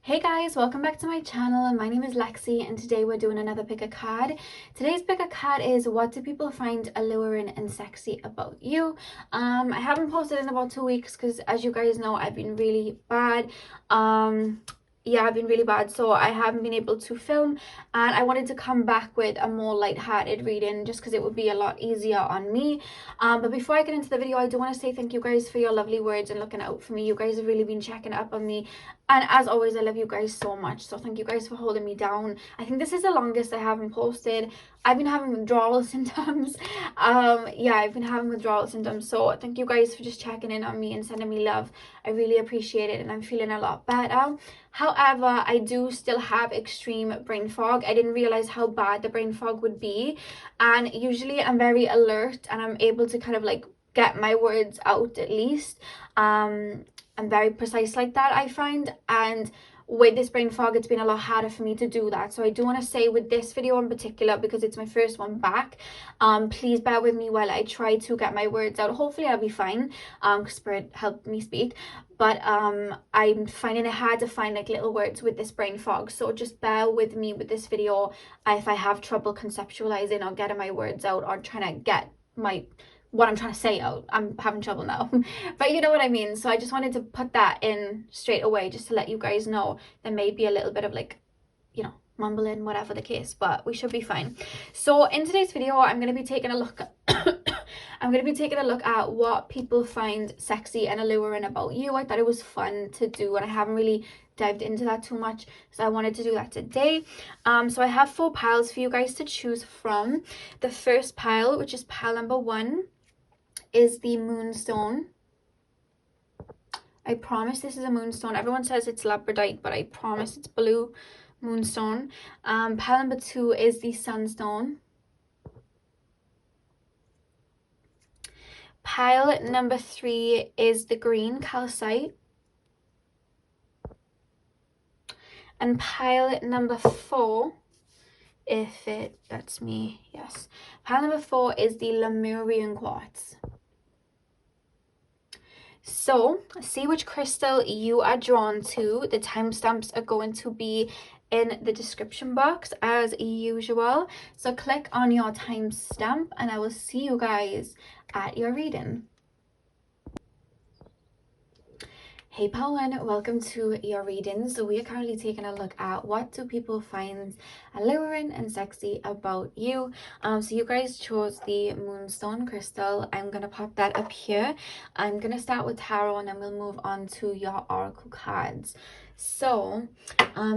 Hey guys, welcome back to my channel. My name is Lexi and today we're doing another pick a card. Today's pick a card is what do people find alluring and sexy about you? I haven't posted in about 2 weeks because as you guys know, I've been really bad. I've been really bad, so I haven't been able to film, and I wanted to come back with a more light-hearted reading just because it would be a lot easier on me. But before I get into the video, I do want to say thank you guys for your lovely words and looking out for me. You guys have really been checking up on me, and as always, I love you guys so much. So thank you guys for holding me down. I think this is the longest I haven't posted. I've been having withdrawal symptoms. I've been having withdrawal symptoms. So thank you guys for just checking in on me and sending me love. I really appreciate it and I'm feeling a lot better. However, I do still have extreme brain fog. I didn't realize how bad the brain fog would be. And usually I'm very alert and I'm able to kind of like get my words out at least. I'm very precise like that, I find, and with this brain fog it's been a lot harder for me to do that. So I do want to say with this video in particular, because it's my first one back, please bear with me while I try to get my words out. Hopefully I'll be fine, because Spirit helped me speak, but I'm finding it hard to find like little words with this brain fog, so just bear with me with this video if I have trouble conceptualizing or getting my words out or trying to get what I'm trying to say out. I'm having trouble now. But you know what I mean. So I just wanted to put that in straight away just to let you guys know there may be a little bit of like, mumbling, whatever the case, but we should be fine. So in today's video, I'm going to be taking a look at what people find sexy and alluring about you. I thought it was fun to do and I haven't really dived into that too much, so I wanted to do that today. So I have 4 piles for you guys to choose from. The first pile, which is pile number 1, is the moonstone. I promise this is a moonstone. Everyone says it's labradorite, but I promise it's blue moonstone. Pile number 2 is the sunstone. Pile number 3 is the green calcite. And pile number 4, that's me, yes. Pile number 4 is the Lemurian quartz. So see which crystal you are drawn to. The timestamps are going to be in the description box as usual. So click on your timestamp and I will see you guys at your reading. Hey Pawan, welcome to your reading. So we are currently taking a look at what do people find alluring and sexy about you. So you guys chose the moonstone crystal. I'm gonna pop that up here. I'm gonna start with tarot and then we'll move on to your oracle cards. So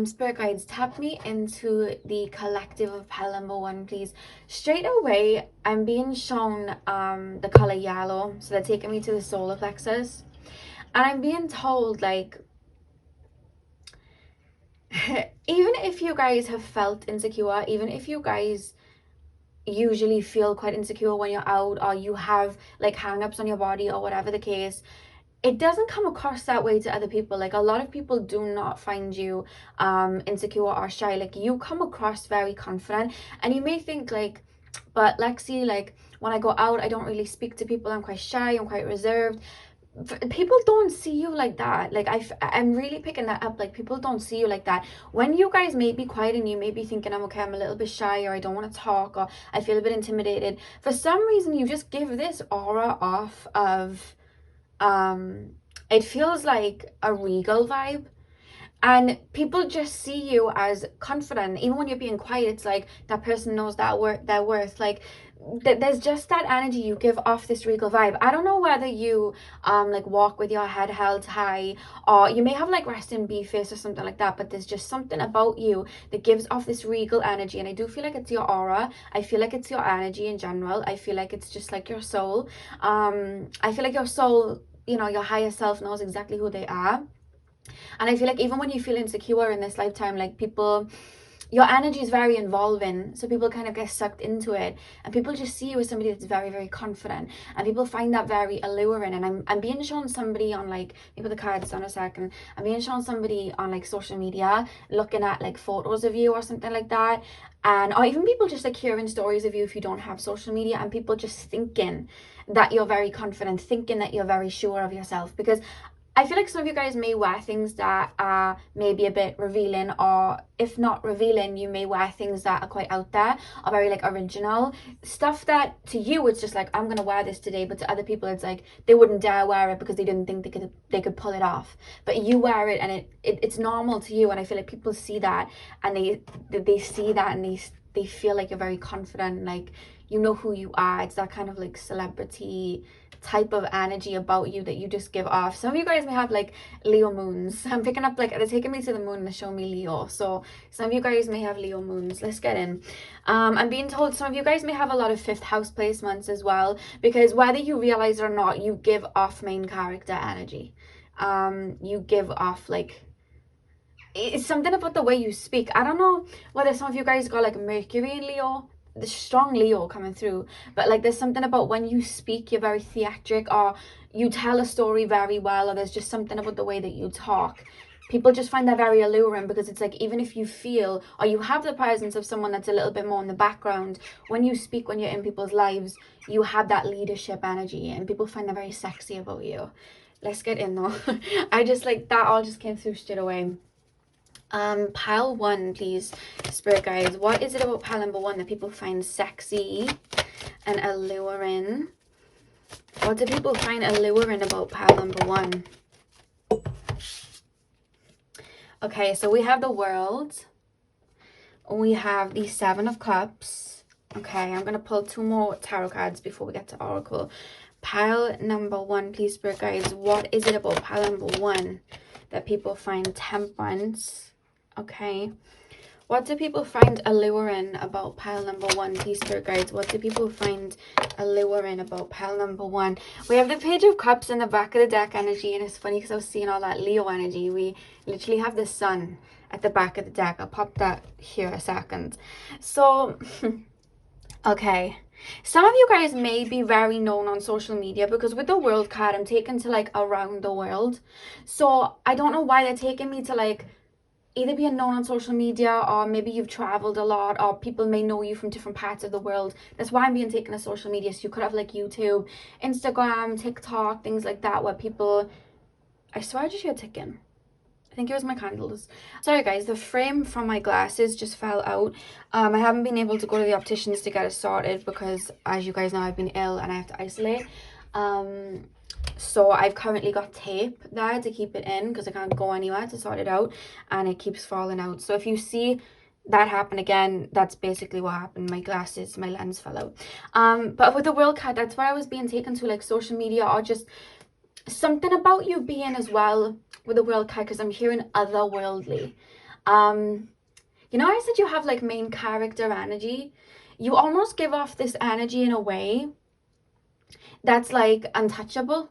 spirit guides, tap me into the collective of pile number 1, please. Straight away I'm being shown the color yellow, so they're taking me to the solar plexus. And I'm being told, like, even if you guys have felt insecure, even if you guys usually feel quite insecure when you're out, or you have like hang-ups on your body or whatever the case, it doesn't come across that way to other people. Like, a lot of people do not find you insecure or shy. Like, you come across very confident, and you may think like, but Lexi, like, when I go out I don't really speak to people, I'm quite shy, I'm quite reserved. People don't see you like that. Like, I'm really picking that up. Like, people don't see you like that. When you guys may be quiet and you may be thinking, I'm okay, I'm a little bit shy, or I don't want to talk, or I feel a bit intimidated, for some reason you just give this aura off of it feels like a regal vibe, and people just see you as confident. Even when you're being quiet, it's like that person knows that their worth. Like, there's just that energy. You give off this regal vibe. I don't know whether you like walk with your head held high, or you may have like resting bee face or something like that, but there's just something about you that gives off this regal energy. And I do feel like it's your aura. I feel like it's your energy in general. I feel like it's just like your soul. I feel like your soul, your higher self knows exactly who they are. And I feel like even when you feel insecure in this lifetime, like, your energy is very involving, so people kind of get sucked into it, and people just see you as somebody that's very, very confident, and people find that very alluring. And I'm being shown somebody on, like, maybe the cards on a second, I'm being shown somebody on like social media looking at like photos of you or something like that, and or even people just like hearing stories of you if you don't have social media, and people just thinking that you're very confident, thinking that you're very sure of yourself. Because I feel like some of you guys may wear things that are maybe a bit revealing, or if not revealing, you may wear things that are quite out there, are very like original stuff that to you it's just like, I'm gonna wear this today, but to other people it's like they wouldn't dare wear it because they didn't think they could pull it off. But you wear it and it's normal to you, and I feel like people see that and they see that and they feel like you're very confident, like you know who you are. It's that kind of like celebrity type of energy about you that you just give off. Some of you guys may have like Leo moons. I'm picking up like they're taking me to the moon and they're showing me Leo, so some of you guys may have Leo moons. Let's get in. I'm being told some of you guys may have a lot of 5th house placements as well, because whether you realize it or not, you give off main character energy. You give off like, it's something about the way you speak. I don't know whether some of you guys got like Mercury in Leo, the strong Leo coming through, but like there's something about when you speak, you're very theatric, or you tell a story very well, or there's just something about the way that you talk. People just find that very alluring, because it's like, even if you feel or you have the presence of someone that's a little bit more in the background, when you speak, when you're in people's lives, you have that leadership energy and people find that very sexy about you. Let's get in though. I just like that all just came through straight away. Pile 1, please, spirit guides. What is it about pile number 1 that people find sexy and alluring? What do people find alluring about pile number 1? Okay, so we have the World. We have the 7 of Cups. Okay, I'm gonna pull 2 more tarot cards before we get to Oracle. Pile number 1, please, spirit guides. What is it about pile number 1 that people find Temperance? Okay, what do people find alluring about pile number 1, please, spirit guides? What do people find alluring about pile number 1? We have the Page of Cups in the back of the deck energy, and it's funny because I was seeing all that Leo energy. We literally have the Sun at the back of the deck. I'll pop that here a second. So okay, some of you guys may be very known on social media, because with the World card I'm taken to like around the world, so I don't know why they're taking me to like either being known on social media, or maybe you've traveled a lot, or people may know you from different parts of the world. That's why I'm being taken to social media. So you could have like YouTube, Instagram, TikTok, things like that, where people, I swear I just hear ticking. I think it was my candles. Sorry guys, the frame from my glasses just fell out. I haven't been able to go to the opticians to get it sorted because, as you guys know, I've been ill and I have to isolate. So I've currently got tape there to keep it in because I can't go anywhere to sort it out, and it keeps falling out. So if you see that happen again, that's basically what happened. My glasses, my lens fell out. But with the World card, that's where I was being taken to, like social media, or just something about you being as well with the World card, because I'm hearing otherworldly. You know, I said you have like main character energy. You almost give off this energy in a way that's like untouchable,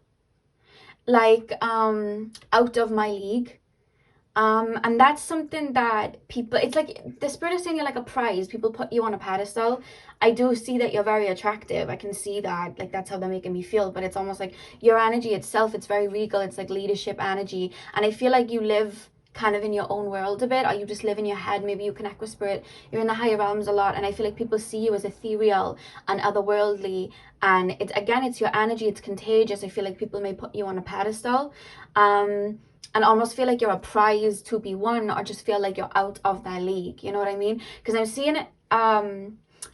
like out of my league. And that's something that people, it's like the spirit is saying you're like a prize. People put you on a pedestal. I do see that you're very attractive. I can see that, like that's how they're making me feel. But it's almost like your energy itself, it's very regal. It's like leadership energy, and I feel like you live kind of in your own world a bit, or you just live in your head. Maybe you connect with spirit, you're in the higher realms a lot, and I feel like people see you as ethereal and otherworldly, and it's, again, it's your energy, it's contagious. I feel like people may put you on a pedestal, and almost feel like you're a prize to be won, or just feel like you're out of their league, you know what I mean? Because I'm seeing it,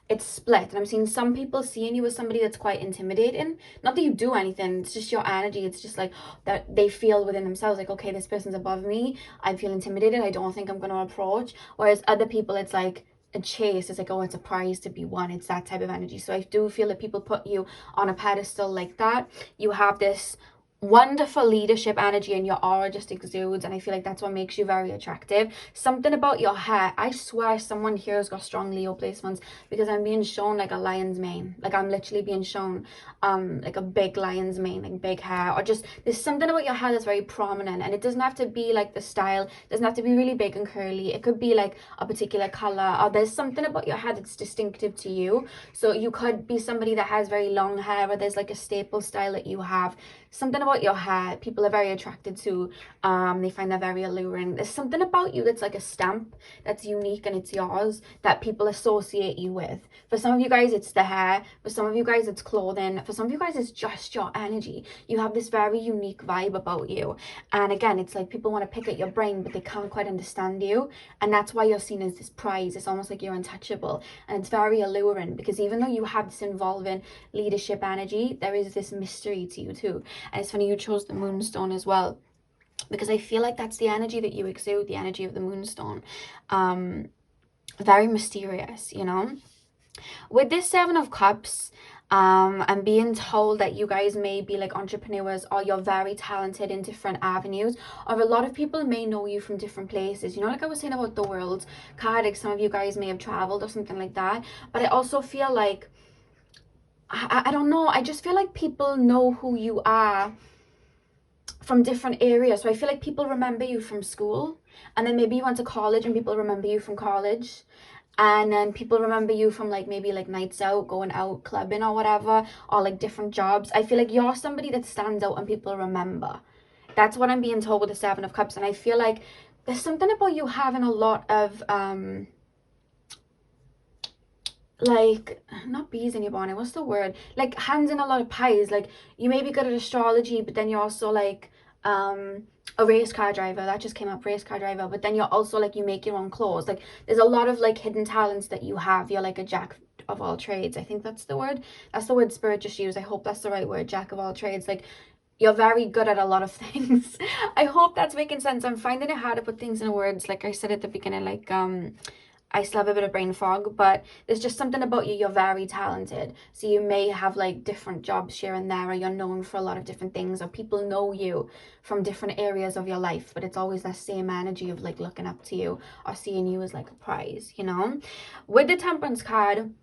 it's split, and I'm seeing some people seeing you as somebody that's quite intimidating. Not that you do anything, it's just your energy. It's just like that they feel within themselves like, okay, this person's above me, I feel intimidated, I don't think I'm going to approach. Whereas other people, it's like a chase, it's like, oh, it's a prize to be won. It's that type of energy. So I do feel that people put you on a pedestal like that. You have this wonderful leadership energy, and your aura just exudes, and I feel like that's what makes you very attractive. Something about your hair, I swear someone here has got strong Leo placements, because I'm being shown like a lion's mane. Like I'm literally being shown like a big lion's mane, like big hair, or just there's something about your hair that's very prominent. And it doesn't have to be like the style, it doesn't have to be really big and curly. It could be like a particular color, or there's something about your hair that's distinctive to you. So you could be somebody that has very long hair, or there's like a staple style that you have. something about your hair people are very attracted to. They find that very alluring. There's something about you that's like a stamp that's unique and it's yours that people associate you with. For some of you guys it's the hair, for some of you guys it's clothing, for some of you guys it's just your energy. You have this very unique vibe about you, and again it's like people want to pick at your brain but they can't quite understand you, and that's why you're seen as this prize. It's almost like you're untouchable, and it's very alluring because even though you have this involving leadership energy, there is this mystery to you too. And it's funny you chose the moonstone as well, because I feel like that's the energy that you exude, the energy of the moonstone. Very mysterious, you know. With this Seven of Cups, I'm being told that you guys may be like entrepreneurs, or you're very talented in different avenues, or a lot of people may know you from different places. You know, like I was saying about the world card, like some of you guys may have traveled or something like that. But I also feel like, I don't know, I just feel like people know who you are from different areas. So I feel like people remember you from school, and then maybe you went to college and people remember you from college, and then people remember you from like maybe like nights out, going out clubbing or whatever, or like different jobs. I feel like you're somebody that stands out and people remember. That's what I'm being told with the Seven of Cups. And I feel like there's something about you having a lot of like, not bees in your bonnet, what's the word, like hands in a lot of pies. Like you may be good at astrology, but then you're also like a race car driver. That just came up, race car driver. But then you're also like, you make your own clothes. Like there's a lot of like hidden talents that you have. You're like a jack of all trades. I think that's the word Spirit just used. I hope that's the right word, jack of all trades. Like you're very good at a lot of things. I hope that's making sense. I'm finding it hard to put things in words, like I said at the beginning. Like I still have a bit of brain fog, but there's just something about you. You're very talented. So you may have like different jobs here and there, or you're known for a lot of different things, or people know you from different areas of your life, but it's always that same energy of like looking up to you or seeing you as like a prize, you know. With the Temperance card,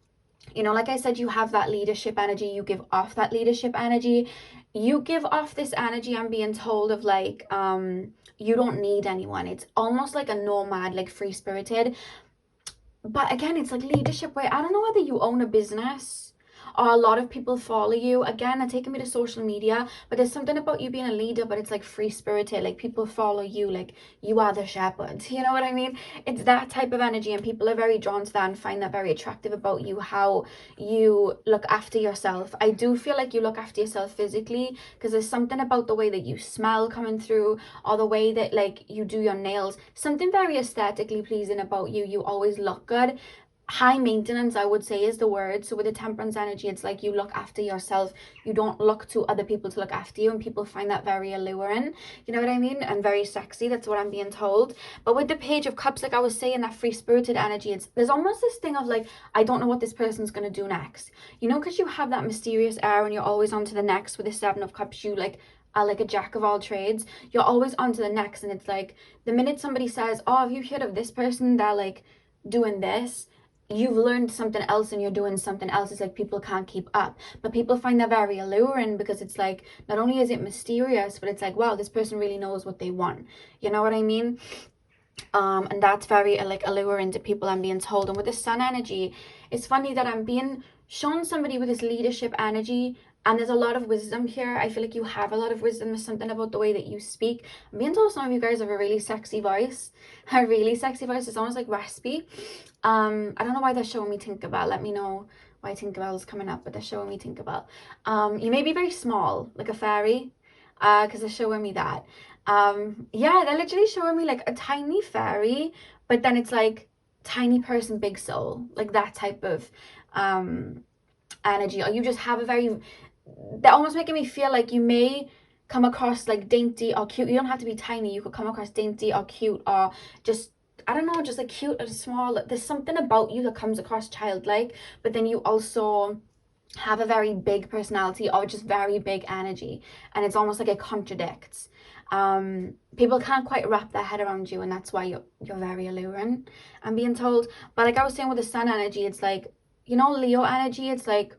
you know, like I said, you have that leadership energy. You give off that leadership energy. You give off this energy, I'm being told, of like you don't need anyone. It's almost like a nomad, like free spirited. But again, it's like leadership way. I don't know whether you own a business or a lot of people follow you. Again, they're taking me to social media, but there's something about you being a leader, but it's like free spirited. Like people follow you, like you are the shepherd. You know what I mean? It's that type of energy, and people are very drawn to that and find that very attractive about you, how you look after yourself. I do feel like you look after yourself physically, because there's something about the way that you smell coming through, or the way that like you do your nails, something very aesthetically pleasing about you. You always look good. High maintenance, I would say, is the word. So with the Temperance energy, it's like you look after yourself. You don't look to other people to look after you, and people find that very alluring, you know what I mean, and very sexy. That's what I'm being told. But with the Page of Cups, like I was saying, that free spirited energy, there's almost this thing of like, I don't know what this person's gonna do next, you know, because you have that mysterious air and you're always on to the next. With the Seven of Cups, you like are like a jack of all trades. You're always on to the next, and it's like the minute somebody says, oh, have you heard of this person, they're like doing this, you've learned something else and you're doing something else. It's like people can't keep up, but people find that very alluring, because it's like, not only is it mysterious, but it's like, wow, this person really knows what they want, you know what I mean? And that's very like alluring to people, I'm being told. And with the Sun energy, it's funny that I'm being shown somebody with this leadership energy, and there's a lot of wisdom here. I feel like you have a lot of wisdom. There's something about the way that you speak. I'm being told some of you guys have a really sexy voice. A really sexy voice. It's almost like raspy. I don't know why they're showing me Tinkerbell. Let me know why Tinkerbell is coming up, but they're showing me Tinkerbell. You may be very small, like a fairy, because they're showing me that. Yeah, they're literally showing me like a tiny fairy, but then it's like tiny person, big soul, like that type of energy. Or you just have a very, they're almost making me feel like you may come across like dainty or cute. You don't have to be tiny. You could come across dainty or cute, or just, I don't know, just like cute or small. There's something about you that comes across childlike, but then you also have a very big personality, or just very big energy, and it's almost like it contradicts. People can't quite wrap their head around you, and that's why you're very alluring, I'm being told. But like I was saying with the Sun energy, it's like, you know, Leo energy, it's like,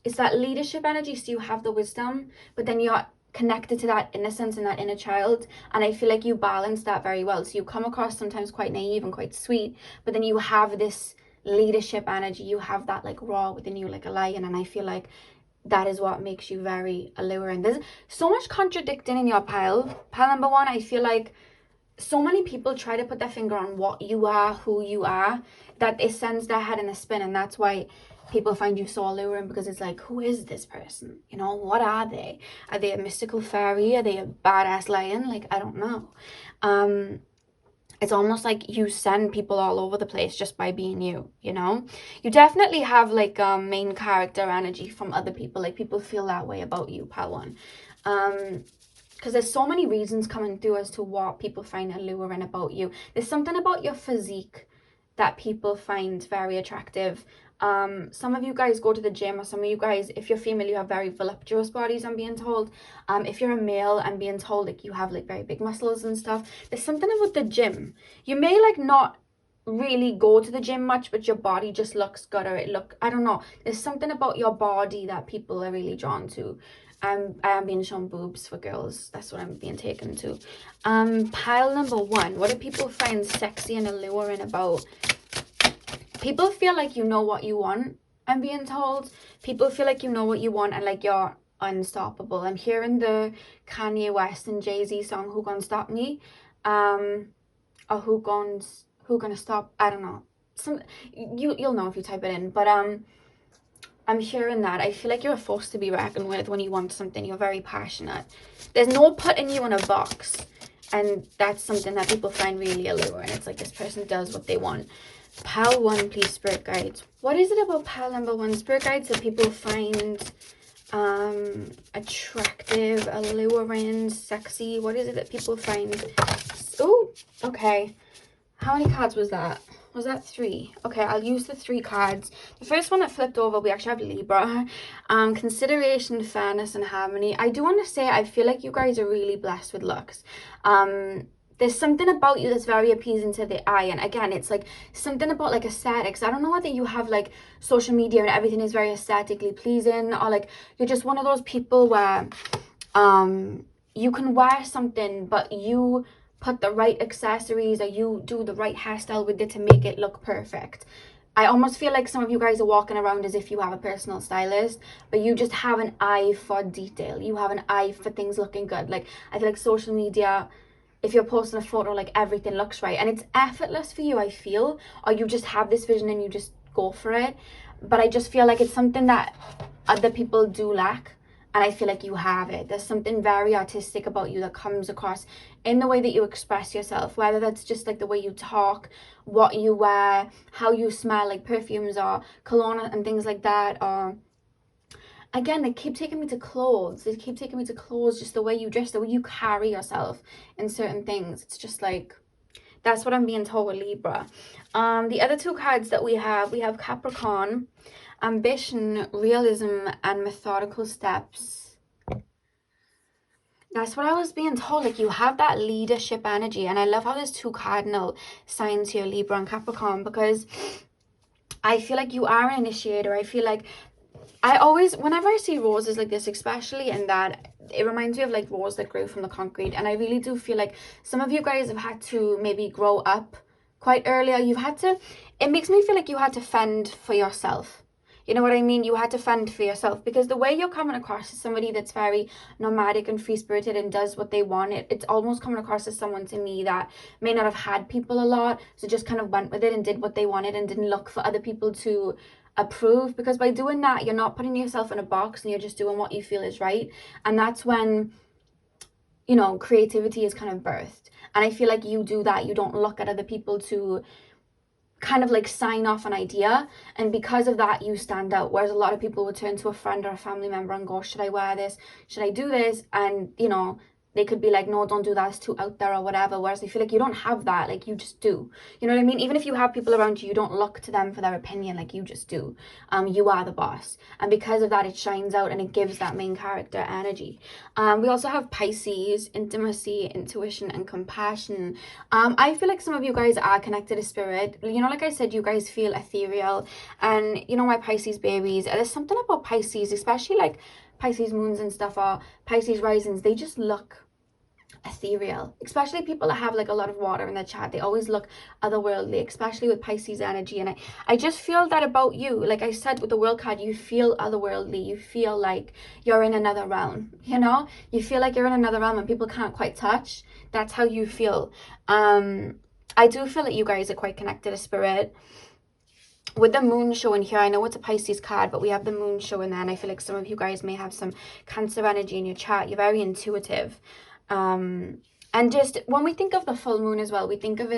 it's that leadership energy. So you have the wisdom, but then you're connected to that innocence and that inner child, and I feel like you balance that very well. So you come across sometimes quite naive and quite sweet, but then you have this leadership energy. You have that like raw within you, like a lion, and I feel like that is what makes you very alluring. There's so much contradicting in your pile. Pile number one, I feel like so many people try to put their finger on what you are, who you are, that it sends their head in a spin. And that's why people find you so alluring, because it's like, who is this person? You know, what are they? Are they a mystical fairy? Are they a badass lion? Like, I don't know. It's almost like you send people all over the place just by being you, you know? You definitely have like main character energy from other people. Like, people feel that way about you, pal one. Because there's so many reasons coming through as to what people find alluring about you. There's something about your physique that people find very attractive. Some of you guys go to the gym, or some of you guys, if you're female, you have very voluptuous bodies, I'm being told. If you're a male, I'm being told like you have like very big muscles and stuff. There's something about the gym. You may like not really go to the gym much, but your body just looks good, or I don't know, there's something about your body that people are really drawn to. I am being shown boobs for girls. That's what I'm being taken to. Pile number one, what do people find sexy and alluring about? People feel like you know what you want, I'm being told. People feel like you know what you want and like you're unstoppable. I'm hearing the Kanye West and Jay-Z song, Who Gonna Stop Me? Or Who Gonna Stop, I don't know. You'll know if you type it in. But I'm hearing that. I feel like you're a force to be reckoned with when you want something. You're very passionate. There's no putting you in a box. And that's something that people find really alluring. It's like this person does what they want. Pile one, please, spirit guides. What is it about pile number one, spirit guides, that people find attractive, alluring, sexy? What is it that people find? Oh, okay. How many cards was that? Was that 3? Okay, I'll use the 3 cards. The first one that flipped over, we actually have Libra. Consideration, fairness, and harmony. I do want to say I feel like you guys are really blessed with looks. There's something about you that's very appeasing to the eye. And again, it's like something about like aesthetics. I don't know whether you have like social media and everything is very aesthetically pleasing, or like you're just one of those people where you can wear something, but you put the right accessories, or you do the right hairstyle with it to make it look perfect. I almost feel like some of you guys are walking around as if you have a personal stylist, but you just have an eye for detail. You have an eye for things looking good. Like, I feel like social media, if you're posting a photo, like everything looks right and it's effortless for you, I feel, or you just have this vision and you just go for it. But I just feel like it's something that other people do lack, and I feel like you have it. There's something very artistic about you that comes across in the way that you express yourself, whether that's just like the way you talk, what you wear, how you smell, like perfumes or cologne and things like that. Or again, they keep taking me to clothes. They keep taking me to clothes, just the way you dress, the way you carry yourself in certain things. It's just like, that's what I'm being told with Libra. The other 2 cards that we have Capricorn, ambition, realism, and methodical steps. That's what I was being told. Like, you have that leadership energy. And I love how there's 2 cardinal signs here, Libra and Capricorn, because I feel like you are an initiator. I feel like whenever I see roses like this, especially in that, it reminds me of like rose that grew from the concrete. And I really do feel like some of you guys have had to maybe grow up quite earlier. It makes me feel like you had to fend for yourself. You know what I mean? You had to fend for yourself, because the way you're coming across is somebody that's very nomadic and free-spirited and does what they want. It's almost coming across as someone to me that may not have had people a lot, so just kind of went with it and did what they wanted and didn't look for other people to approve, because by doing that, you're not putting yourself in a box and you're just doing what you feel is right. And that's when, you know, creativity is kind of birthed. And I feel like you do that. You don't look at other people to kind of like sign off an idea, and because of that you stand out, whereas a lot of people would turn to a friend or a family member and go, should I wear this, should I do this, and you know, they could be like, no, don't do that, it's too out there or whatever. Whereas I feel like you don't have that. Like, you just do. You know what I mean? Even if you have people around you, you don't look to them for their opinion. Like, you just do. You are the boss. And because of that, it shines out and it gives that main character energy. We also have Pisces, intimacy, intuition, and compassion. I feel like some of you guys are connected to spirit. You know, like I said, you guys feel ethereal. And you know, my Pisces babies, there's something about Pisces, especially like Pisces moons and stuff, or Pisces risings, they just look ethereal, especially people that have like a lot of water in their chart. They always look otherworldly, especially with Pisces energy. And I just feel that about you. Like I said with the world card, you feel otherworldly. You feel like you're in another realm, you know? You feel like you're in another realm and people can't quite touch. That's how you feel. I do feel that you guys are quite connected to spirit. With the moon showing here, I know it's a Pisces card, but we have the moon showing there, and I feel like some of you guys may have some Cancer energy in your chart. You're very intuitive. And just when we think of the full moon as well, we think of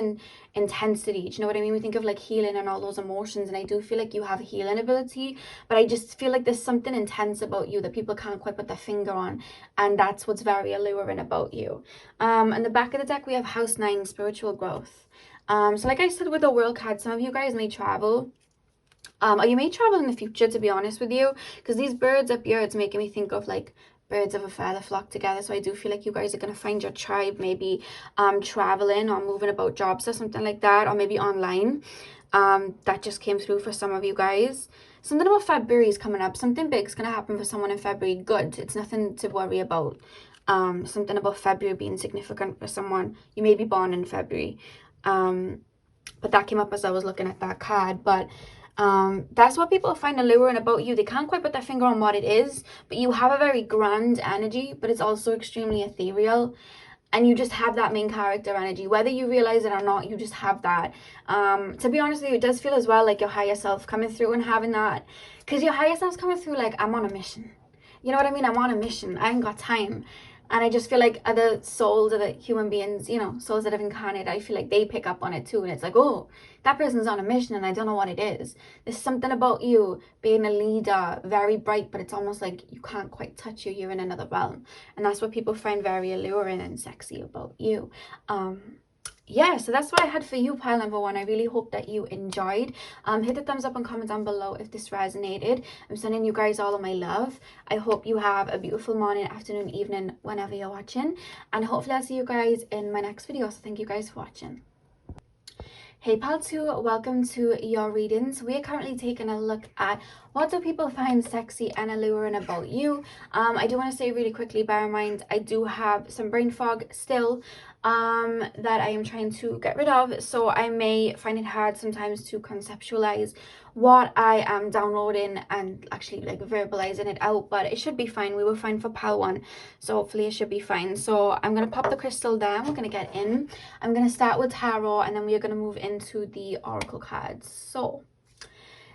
intensity. Do you know what I mean? We think of like healing and all those emotions, and I do feel like you have a healing ability, but I just feel like there's something intense about you that people can't quite put their finger on, and that's what's very alluring about you. In the back of the deck, we have House 9, spiritual growth. So like I said with the world card, some of you guys may travel. Or you may travel in the future, to be honest with you, because these birds up here, it's making me think of like birds of a feather flock together. So I do feel like you guys are going to find your tribe maybe traveling or moving about jobs or something like that, or maybe online. That just came through for some of you guys. Something about February is coming up. Something big is going to happen for someone in February. Good. It's nothing to worry about. Something about February being significant for someone. You may be born in February. But that came up as I was looking at that card. But that's what people find alluring about you. They can't quite put their finger on what it is, but you have a very grand energy, but it's also extremely ethereal, and you just have that main character energy. Whether you realize it or not, you just have that. To be honest with you, it does feel as well like your higher self coming through and having that, because your higher self's coming through like, I'm on a mission. You know what I mean? I'm on a mission. I ain't got time. And I just feel like other souls, other human beings, you know, souls that have incarnated, I feel like they pick up on it too. And it's like, oh, that person's on a mission and I don't know what it is. There's something about you being a leader, very bright, but it's almost like you can't quite touch you. You're in another realm. And that's what people find very alluring and sexy about you. Yeah, so that's what I had for you, pile number 1. I really hope that you enjoyed. Hit the thumbs up and comment down below if this resonated. I'm sending you guys all of my love. I hope you have a beautiful morning, afternoon, evening, whenever you're watching. And hopefully I'll see you guys in my next video. So thank you guys for watching. Hey pal 2, welcome to your readings. We are currently taking a look at what do people find sexy and alluring about you. I do want to say really quickly, bear in mind, I do have some brain fog still that I am trying to get rid of. So I may find it hard sometimes to conceptualize what I am downloading and actually like verbalizing it out, but it should be fine. We were fine for pal 1, so hopefully it should be fine. So I'm going to pop the crystal down. We're going to get in. I'm going to start with tarot, and then we are going to move into the oracle cards. So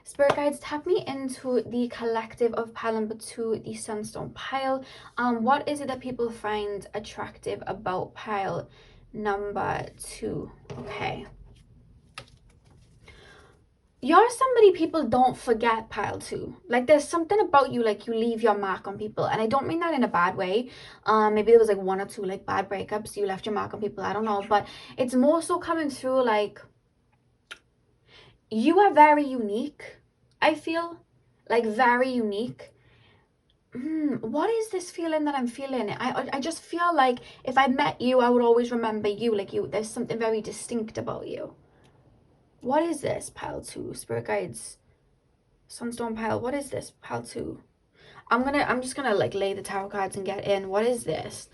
spirit guides, tap me into the collective of pile number 2, the sunstone pile. What is it that people find attractive about pile number 2? Okay. You're somebody people don't forget, pile 2. Like there's something about you, like you leave your mark on people, and I don't mean that in a bad way. Maybe there was like 1 or 2 like bad breakups, you left your mark on people, I don't know, but it's more so coming through like you are very unique. I feel like very unique. What is this feeling that I'm feeling? I just feel like if I met you, I would always remember you. Like you, there's something very distinct about you. What is this, pile 2? Spirit guides, sunstone pile. What is this, pile 2? I'm just gonna like lay the tarot cards and get in. What is this?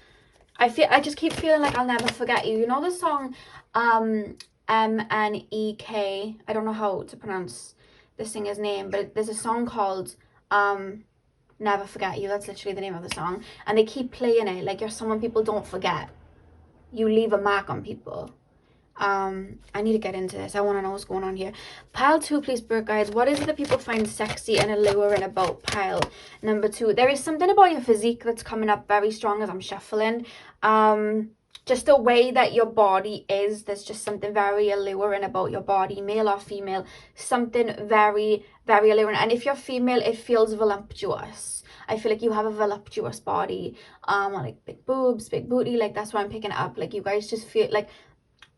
I just keep feeling like I'll never forget you. You know the song MNEK? I don't know how to pronounce the singer's name, but there's a song called Never Forget You. That's literally the name of the song, and they keep playing it like you're someone people don't forget. You leave a mark on people. I need to get into this. I want to know what's going on here. Pile 2, please, spirit guides. What is it that people find sexy and alluring about pile number 2? There is something about your physique that's coming up very strong as I'm shuffling. Just the way that your body is, there's just something very alluring about your body, male or female. Something very, very alluring. And if you're female, it feels voluptuous. I feel like you have a voluptuous body, like big boobs, big booty. Like that's why I'm picking it up. Like you guys just feel like,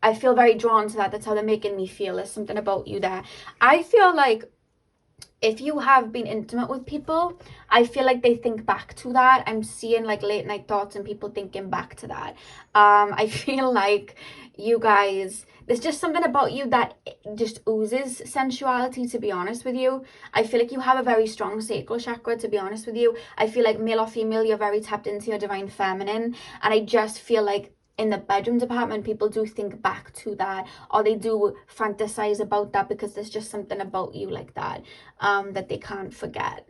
I feel very drawn to that. That's how they're making me feel. There's something about you there. I feel like if you have been intimate with people, I feel like they think back to that. I'm seeing like late night thoughts and people thinking back to that. I feel like you guys, there's just something about you that just oozes sensuality, to be honest with you. I feel like you have a very strong sacral chakra, to be honest with you. I feel like male or female, you're very tapped into your divine feminine. And I just feel like in the bedroom department, people do think back to that, or they do fantasize about that because there's just something about you like that, that they can't forget.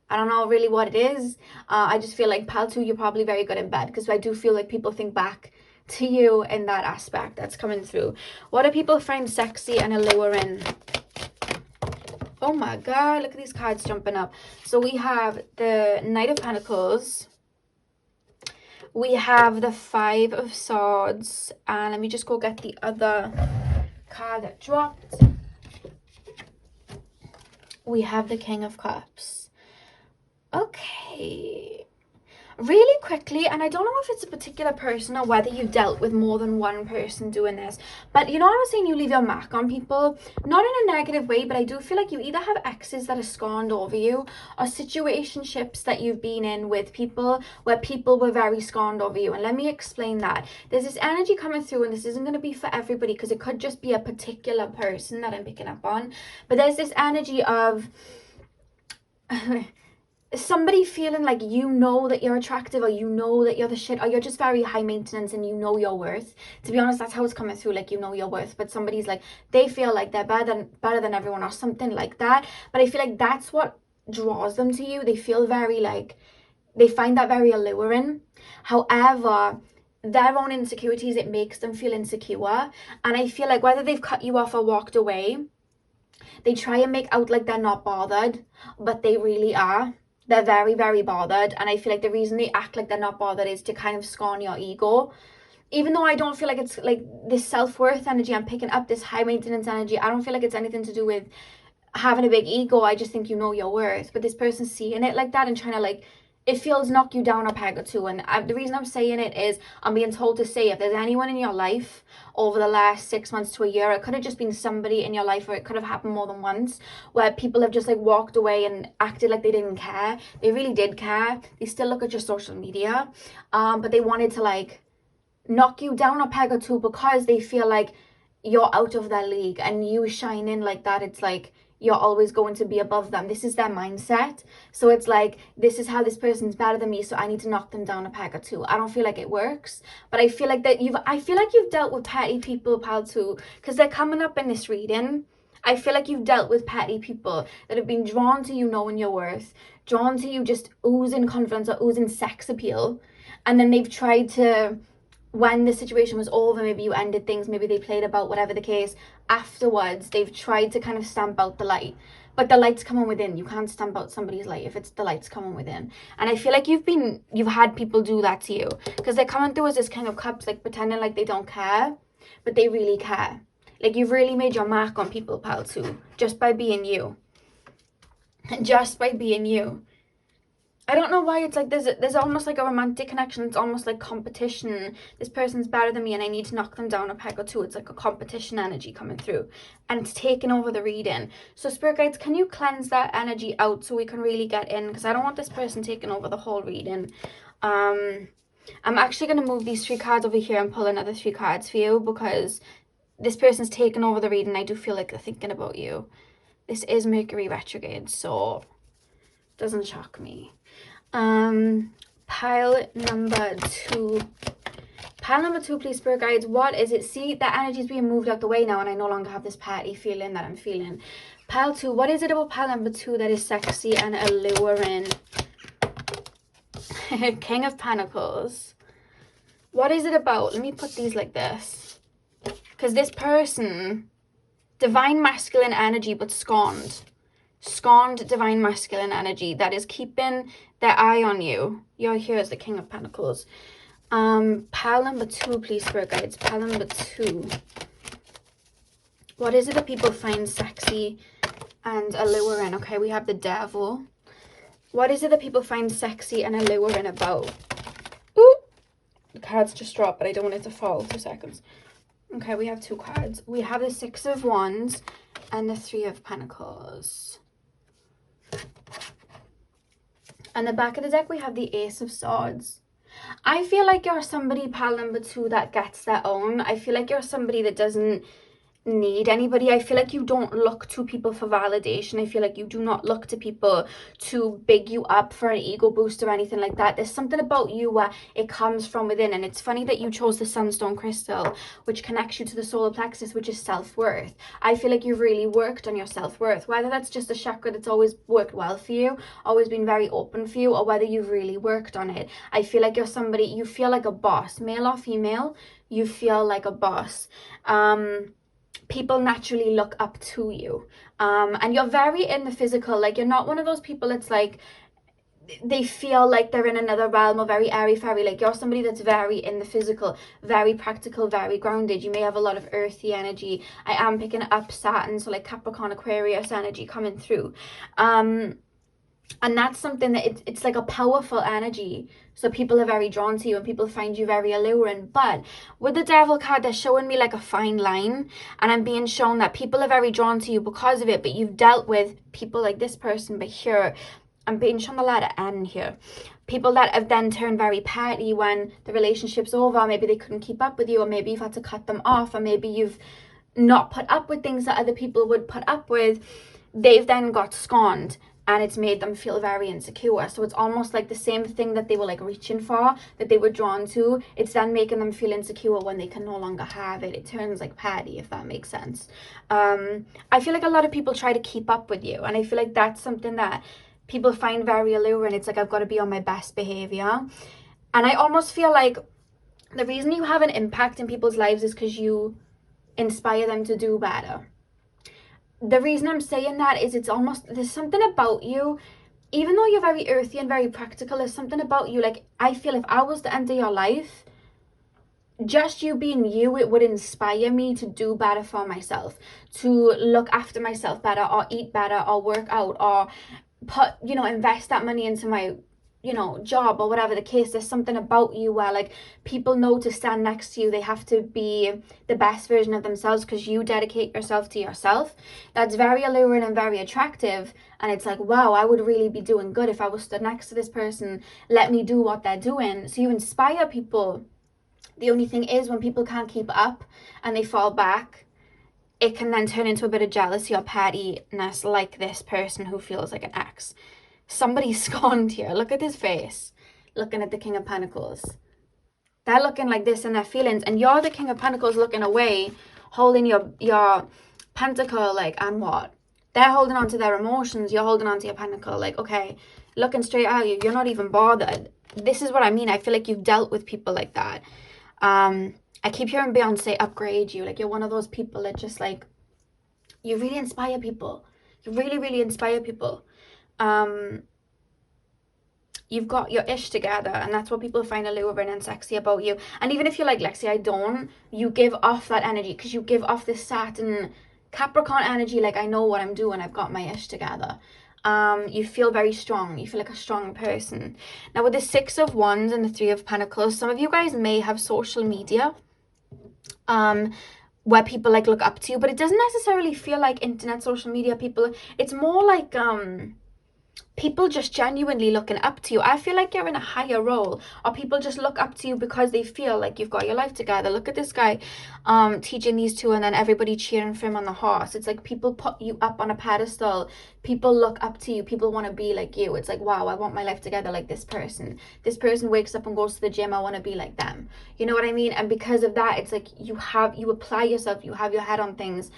I don't know really what it is. I just feel like pal 2, you're probably very good in bed, because I do feel like people think back to you in that aspect that's coming through. What do people find sexy and alluring? Oh my god, look at these cards jumping up. So we have the Knight of Pentacles. We have the Five of Swords. And let me just go get the other card that dropped. We have the King of Cups. Okay. Really quickly, and I don't know if it's a particular person or whether you've dealt with more than one person doing this, but you know, I was saying you leave your mark on people, not in a negative way, but I do feel like you either have exes that are scorned over you, or situationships that you've been in with people where people were very scorned over you. And let me explain that. There's this energy coming through, and this isn't going to be for everybody, because it could just be a particular person that I'm picking up on, but there's this energy of somebody feeling like you know that you're attractive, or you know that you're the shit, or you're just very high maintenance and you know your worth. To be honest, that's how it's coming through, like you know your worth, but somebody's like, they feel like they're better than everyone or something like that. But I feel like that's what draws them to you. They feel very like, they find that very alluring. However, their own insecurities, it makes them feel insecure. And I feel like whether they've cut you off or walked away, they try and make out like they're not bothered, but they really are. They're very, very bothered. And I feel like the reason they act like they're not bothered is to kind of scorn your ego. Even though I don't feel like it's like this self-worth energy I'm picking up, this high maintenance energy, I don't feel like it's anything to do with having a big ego. I just think you know your worth. But this person's seeing it like that and trying to like, it feels knock you down a peg or two. And the reason I'm saying it is I'm being told to say, if there's anyone in your life over the last 6 months to a year, it could have just been somebody in your life, or it could have happened more than once, where people have just like walked away and acted like they didn't care. They really did care. They still look at your social media, but they wanted to like knock you down a peg or two because they feel like you're out of their league, and you shining like that, it's like you're always going to be above them. This is their mindset. So it's like, this is how this person's better than me, so I need to knock them down a peg or two. I don't feel like it works, but I feel like that I feel like you've dealt with petty people, pal, too, because they're coming up in this reading. I feel like you've dealt with petty people that have been drawn to you knowing your worth, drawn to you just oozing confidence or oozing sex appeal, and then they've tried to, when the situation was over, maybe you ended things, maybe they played about, whatever the case, afterwards they've tried to kind of stamp out the light, but the light's coming within. You can't stamp out somebody's light if it's the light's coming within. And I feel like you've had people do that to you, because they're coming through as this King of Cups, like pretending like they don't care, but they really care. Like, you've really made your mark on people, pal, too, just by being you. Just by being you. I don't know why it's like there's almost like a romantic connection. It's almost like competition. This person's better than me and I need to knock them down a peg or two. It's like a competition energy coming through, and it's taking over the reading. So spirit guides, can you cleanse that energy out so we can really get in, because I don't want this person taking over the whole reading. I'm actually going to move these 3 cards over here and pull another 3 cards for you, because this person's taking over the reading. I do feel like they're thinking about you. This is Mercury retrograde, so it doesn't shock me. Pile number 2. Pile number 2, please, spirit guides. What is it? See, that energy is being moved out the way now, and I no longer have this party feeling that I'm feeling. Pile 2. What is it about pile number 2 that is sexy and alluring? King of Pentacles. What is it about? Let me put these like this, because this person, divine masculine energy, but scorned divine masculine energy that is keeping their eye on you. You're here as the King of Pentacles. Pile number 2, please, spirit guides. Pile number 2. What is it that people find sexy and alluring? Okay, we have the Devil. What is it that people find sexy and alluring about? Ooh, the cards just dropped, but I don't want it to fall. 2 seconds. Okay, we have 2 cards. We have the 6 of Wands and the 3 of Pentacles. On the back of the deck, we have the Ace of Swords. I feel like you're somebody, pal number 2, that gets their own. I feel like you're somebody that doesn't need anybody. I feel like you don't look to people for validation. I feel like you do not look to people to big you up for an ego boost or anything like that. There's something about you where it comes from within. And it's funny that you chose the sunstone crystal, which connects you to the solar plexus, which is self-worth. I feel like you've really worked on your self-worth, whether that's just a chakra that's always worked well for you, always been very open for you, or whether you've really worked on it. I feel like you're somebody, you feel like a boss, male or female, you feel like a boss. People naturally look up to you, and you're very in the physical. Like, you're not one of those people that's like, they feel like they're in another realm or very airy-fairy. Like, you're somebody that's very in the physical, very practical, very grounded. You may have a lot of earthy energy. I am picking up Saturn, so like Capricorn, Aquarius energy coming through. And that's something that it's like a powerful energy. So people are very drawn to you and people find you very alluring. But with the Devil card, they're showing me like a fine line. And I'm being shown that people are very drawn to you because of it. But you've dealt with people like this person. But here, I'm being shown the letter N here. People that have then turned very petty when the relationship's over. Maybe they couldn't keep up with you. Or maybe you've had to cut them off. Or maybe you've not put up with things that other people would put up with. They've then got scorned. And it's made them feel very insecure. So it's almost like the same thing that they were like reaching for, that they were drawn to. It's then making them feel insecure when they can no longer have it. It turns like petty, if that makes sense. I feel like a lot of people try to keep up with you. And I feel like that's something that people find very alluring. It's like, I've got to be on my best behavior. And I almost feel like the reason you have an impact in people's lives is because you inspire them to do better. The reason I'm saying that is it's almost, there's something about you, even though you're very earthy and very practical, there's something about you, like, I feel if I was to enter your life, just you being you, it would inspire me to do better for myself, to look after myself better, or eat better, or work out, or put, you know, invest that money into my, you know, job, or whatever the case. There's something about you where like people know to stand next to you. They have to be the best version of themselves because you dedicate yourself to yourself. That's very alluring and very attractive. And it's like, wow, I would really be doing good if I was stood next to this person. Let me do what they're doing. So you inspire people. The only thing is, when people can't keep up and they fall back, it can then turn into a bit of jealousy or pettiness, like this person who feels like an ex. Somebody's scorned here. Look at his face, looking at the King of Pentacles. They're looking like this in their feelings, and you're the King of Pentacles looking away, holding your pentacle, like, and what? They're holding on to their emotions. You're holding on to your pentacle, like, okay, looking straight at you. You're not even bothered. This is what I mean. I feel like you've dealt with people like that. I keep hearing Beyonce upgrade you. Like, you're one of those people that just, like, you really inspire people. You really, really inspire people. You've got your ish together, and that's what people find alluring and sexy about you. And even if you're like, Lexi, I don't, you give off that energy, because you give off this Saturn Capricorn energy, like, I know what I'm doing, I've got my ish together. You feel very strong. You feel like a strong person. Now, with the 6 of Wands and the 3 of Pentacles, some of you guys may have social media where people like look up to you, but it doesn't necessarily feel like internet social media people. It's more like people just genuinely looking up to you. I feel like you're in a higher role, or people just look up to you because they feel like you've got your life together. Look at this guy teaching these two, and then everybody cheering for him on the horse. It's like people put you up on a pedestal. People look up to you. People want to be like you. It's like, wow, I want my life together like this person. This person wakes up and goes to the gym. I want to be like them. You know what I mean? And because of that, it's like you apply yourself, you have your head on things,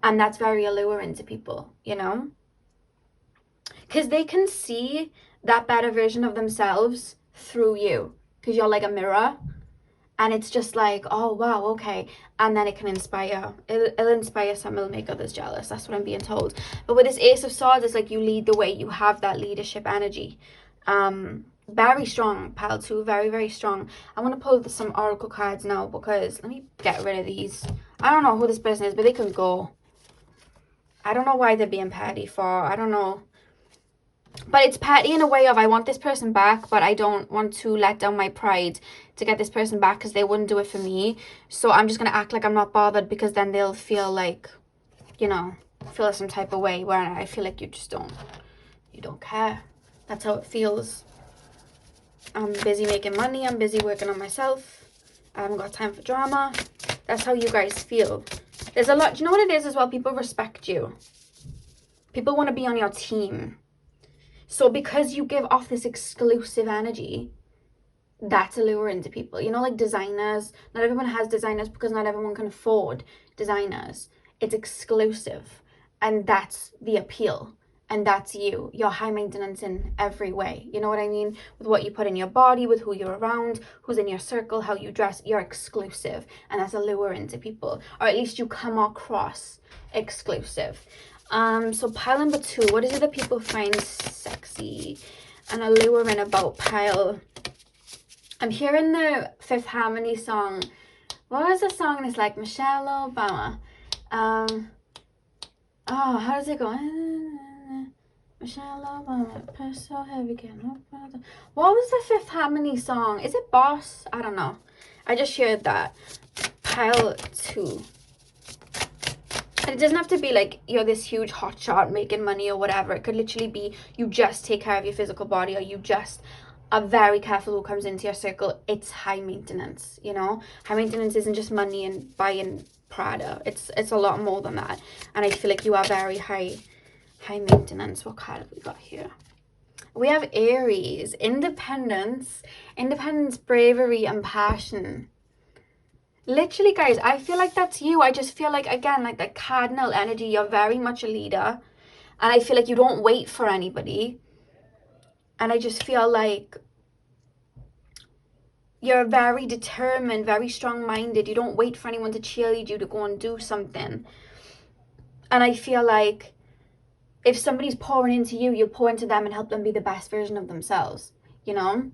and that's very alluring to people, you know? Because they can see that better version of themselves through you, because you're like a mirror, and it's just like, oh wow, okay. And then it can inspire, it'll inspire some, it'll make others jealous. That's what I'm being told. But with this Ace of Swords, it's like you lead the way. You have that leadership energy. Very strong, pal, too. Very, very strong. I want to pull some oracle cards now, because let me get rid of these. I don't know who this person is, but they can go. I don't know why they're being petty for. I don't know. But it's petty in a way of, I want this person back, but I don't want to let down my pride to get this person back, because they wouldn't do it for me. So I'm just going to act like I'm not bothered, because then they'll feel like, you know, feel some type of way, where I feel like you don't care. That's how it feels. I'm busy making money. I'm busy working on myself. I haven't got time for drama. That's how you guys feel. There's a lot, do you know what it is as well? People respect you. People want to be on your team. So because you give off this exclusive energy, that's alluring to people. You know, like designers. Not everyone has designers because not everyone can afford designers. It's exclusive. And that's the appeal. And that's you. You're high maintenance in every way. You know what I mean? With what you put in your body, with who you're around, who's in your circle, how you dress. You're exclusive. And that's alluring to people. Or at least you come across exclusive. So pile number 2. What is it that people find sexy and alluring about pile? I'm hearing the Fifth Harmony song. What was the song? And it's like Michelle Obama. Oh, how does it go? Michelle Obama, purse so heavy, can't. What was the Fifth Harmony song? Is it Boss? I don't know. I just shared that. Pile 2. And it doesn't have to be like you're this huge hotshot making money or whatever. It could literally be you just take care of your physical body, or you just are very careful who comes into your circle. It's high maintenance, you know? High maintenance isn't just money and buying Prada. It's a lot more than that. And I feel like you are very high maintenance. What card have we got here? We have Aries. Independence, bravery, and passion. Literally, guys, I feel like that's you. I just feel like, again, like the cardinal energy, you're very much a leader. And I feel like you don't wait for anybody. And I just feel like you're very determined, very strong-minded. You don't wait for anyone to cheerlead you to go and do something. And I feel like if somebody's pouring into you, you pour into them and help them be the best version of themselves, you know?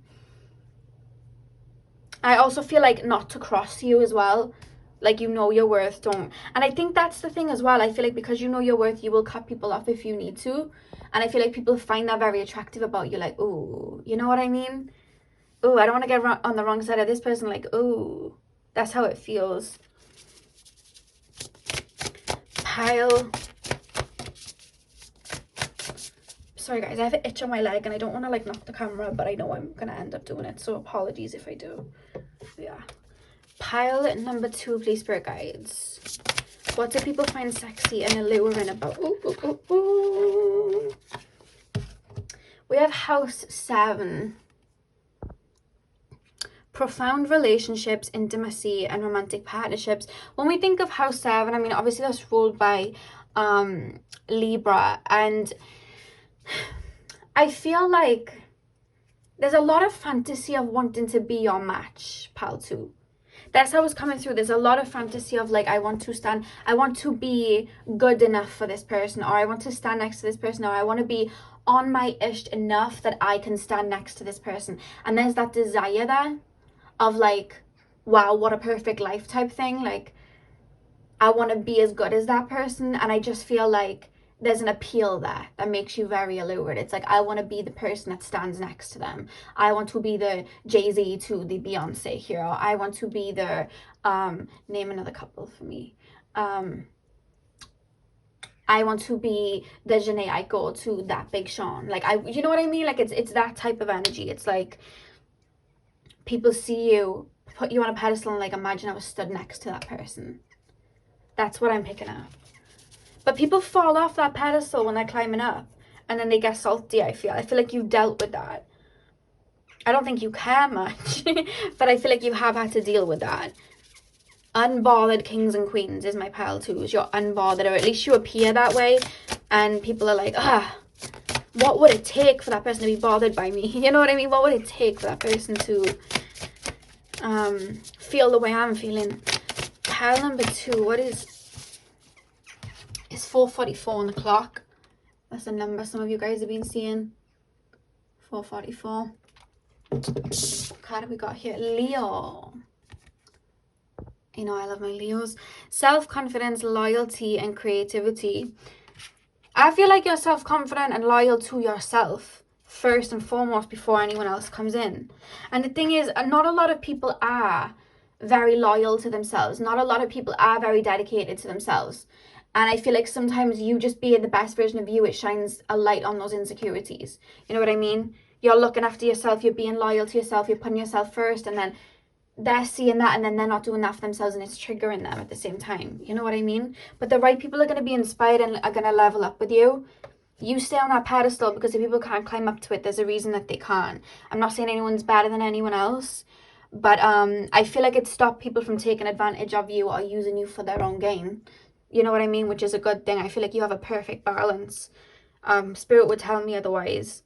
I also feel like not to cross you as well. Like, you know your worth, don't. And I think that's the thing as well. I feel like because you know your worth, you will cut people off if you need to. And I feel like people find that very attractive about you. Like, ooh, you know what I mean? Ooh, I don't want to get on the wrong side of this person. Like, ooh, that's how it feels. Pile. Sorry, guys, I have an itch on my leg and I don't want to, like, knock the camera, but I know I'm going to end up doing it. So apologies if I do. Yeah. Pile number 2, please, spirit guides. What do people find sexy and alluring about? Ooh, ooh, ooh, ooh. We have house 7. Profound relationships, intimacy, and romantic partnerships. When we think of house 7, I mean, obviously that's ruled by Libra. And I feel like there's a lot of fantasy of wanting to be your match, pile 2. That's how it's coming through. There's a lot of fantasy of like, I want to be good enough for this person, or I want to stand next to this person, or I want to be on my ish enough that I can stand next to this person. And there's that desire there of like, wow, what a perfect life type thing. Like, I want to be as good as that person. And I just feel like there's an appeal there that makes you very allured. It's like, I want to be the person that stands next to them. I want to be the Jay-Z to the Beyonce hero. I want to be the, name another couple for me. I want to be the Janae Aiko to that Big Sean. Like, you know what I mean? Like, it's that type of energy. It's like, people see you, put you on a pedestal, and like, imagine I was stood next to that person. That's what I'm picking up. But people fall off that pedestal when they're climbing up, and then they get salty. I feel like you've dealt with that. I don't think you care much, but I feel like you have had to deal with that. Unbothered kings and queens is my pile 2s. You're unbothered, or at least you appear that way, and people are like, what would it take for that person to be bothered by me? You know what I mean? What would it take for that person to feel the way I'm feeling? Pile number 2, what is... It's 4:44 on the clock. That's a number some of you guys have been seeing. 4:44. What card have we got here? Leo. You know I love my Leos. Self-confidence, loyalty, and creativity. I feel like you're self-confident and loyal to yourself first and foremost before anyone else comes in. And the thing is, not a lot of people are very loyal to themselves. Not a lot of people are very dedicated to themselves. And I feel like sometimes you just being the best version of you, it shines a light on those insecurities. You know what I mean? You're looking after yourself, you're being loyal to yourself, you're putting yourself first, and then they're seeing that and then they're not doing that for themselves, and it's triggering them at the same time. You know what I mean? But the right people are going to be inspired and are going to level up with you. You stay on that pedestal, because if people can't climb up to it, there's a reason that they can't. I'm not saying anyone's better than anyone else, but I feel like it stopped people from taking advantage of you or using you for their own gain. You know what I mean? Which is a good thing. I feel like you have a perfect balance. Spirit would tell me otherwise.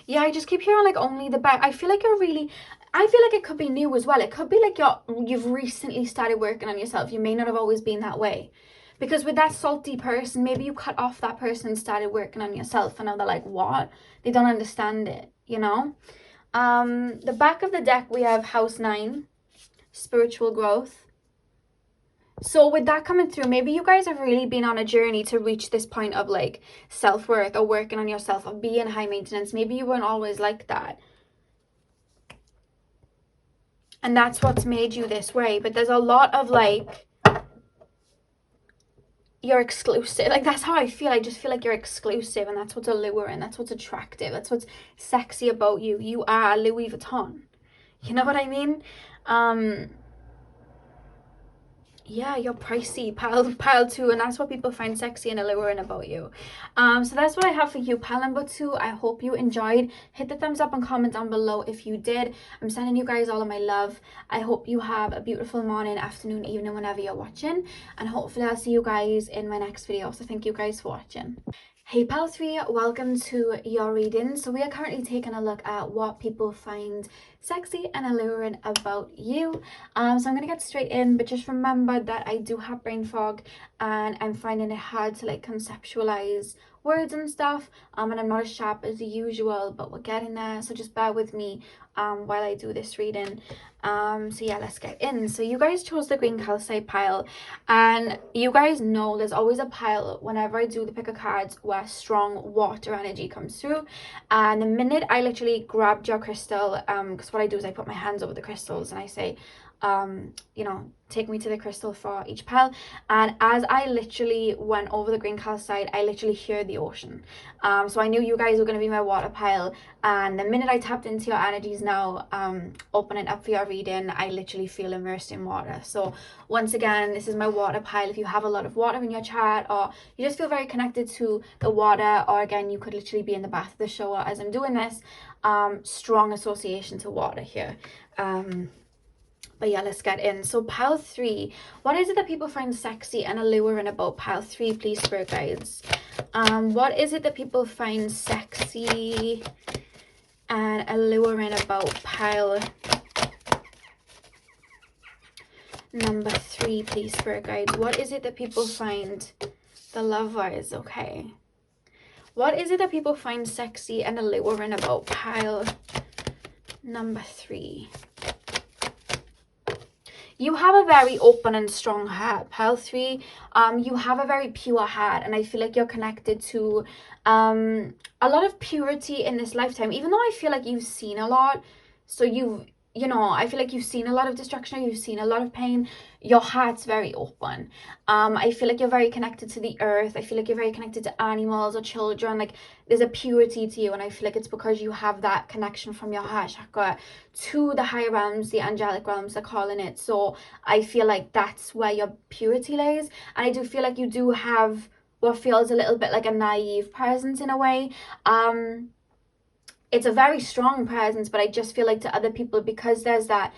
Yeah, I just keep hearing like only the best. I feel like it could be new as well. It could be like you've recently started working on yourself. You may not have always been that way. Because with that salty person, maybe you cut off that person and started working on yourself, and now they're like, what? They don't understand it, you know? The back of the deck, we have House 9, spiritual growth. So with that coming through, maybe you guys have really been on a journey to reach this point of like self-worth or working on yourself or being high maintenance. Maybe you weren't always like that. And that's what's made you this way. But there's a lot of like, you're exclusive. Like, that's how I feel. I just feel like you're exclusive, and that's what's alluring. That's what's attractive. That's what's sexy about you. You are Louis Vuitton. You know what I mean? Yeah, you're pricey, pile 2, and that's what people find sexy and alluring about you. So that's what I have for you, pile number 2. I hope you enjoyed. Hit the thumbs up and comment down below if you did. I'm sending you guys all of my love. I hope you have a beautiful morning, afternoon, evening, whenever you're watching, and hopefully I'll see you guys in my next video. So thank you guys for watching. Hey pal 3, welcome to your reading. So we are currently taking a look at what people find sexy and alluring about you. So I'm going to get straight in, but just remember that I do have brain fog and I'm finding it hard to like conceptualize words and stuff, and I'm not as sharp as usual, but we're getting there, so just bear with me while I do this reading. So yeah, let's get in. So you guys chose the green calcite pile, and you guys know there's always a pile whenever I do the pick of cards where strong water energy comes through, and the minute I literally grabbed your crystal, because what I do is I put my hands over the crystals and I say, you know, take me to the crystal for each pile, and as I literally went over the green calcite, I literally heard the ocean. So I knew you guys were going to be my water pile, and the minute I tapped into your energies now, opening up for your reading, I literally feel immersed in water. So once again, this is my water pile. If you have a lot of water in your chart, or you just feel very connected to the water, or again, you could literally be in the bath of the shower as I'm doing this, strong association to water here. But yeah, let's get in. So pile 3, what is it that people find sexy and alluring about pile 3, please, spirit guides? What is it that people find sexy and alluring about pile number 3, please, spirit guides? What is it that people find, the lovers, okay. What is it that people find sexy and alluring about pile number 3? You have a very open and strong heart, pile 3. You have a very pure heart, and I feel like you're connected to a lot of purity in this lifetime, even though I feel like you've seen a lot. So you know, I feel like you've seen a lot of destruction, you've seen a lot of pain. Your heart's very open. I feel like you're very connected to the earth. I feel like you're very connected to animals or children. Like, there's a purity to you, and I feel like it's because you have that connection from your heart chakra to the higher realms, the angelic realms, they're calling it. So I feel like that's where your purity lays, and I do feel like you do have what feels a little bit like a naive presence in a way. It's a very strong presence, but I just feel like to other people, because there's that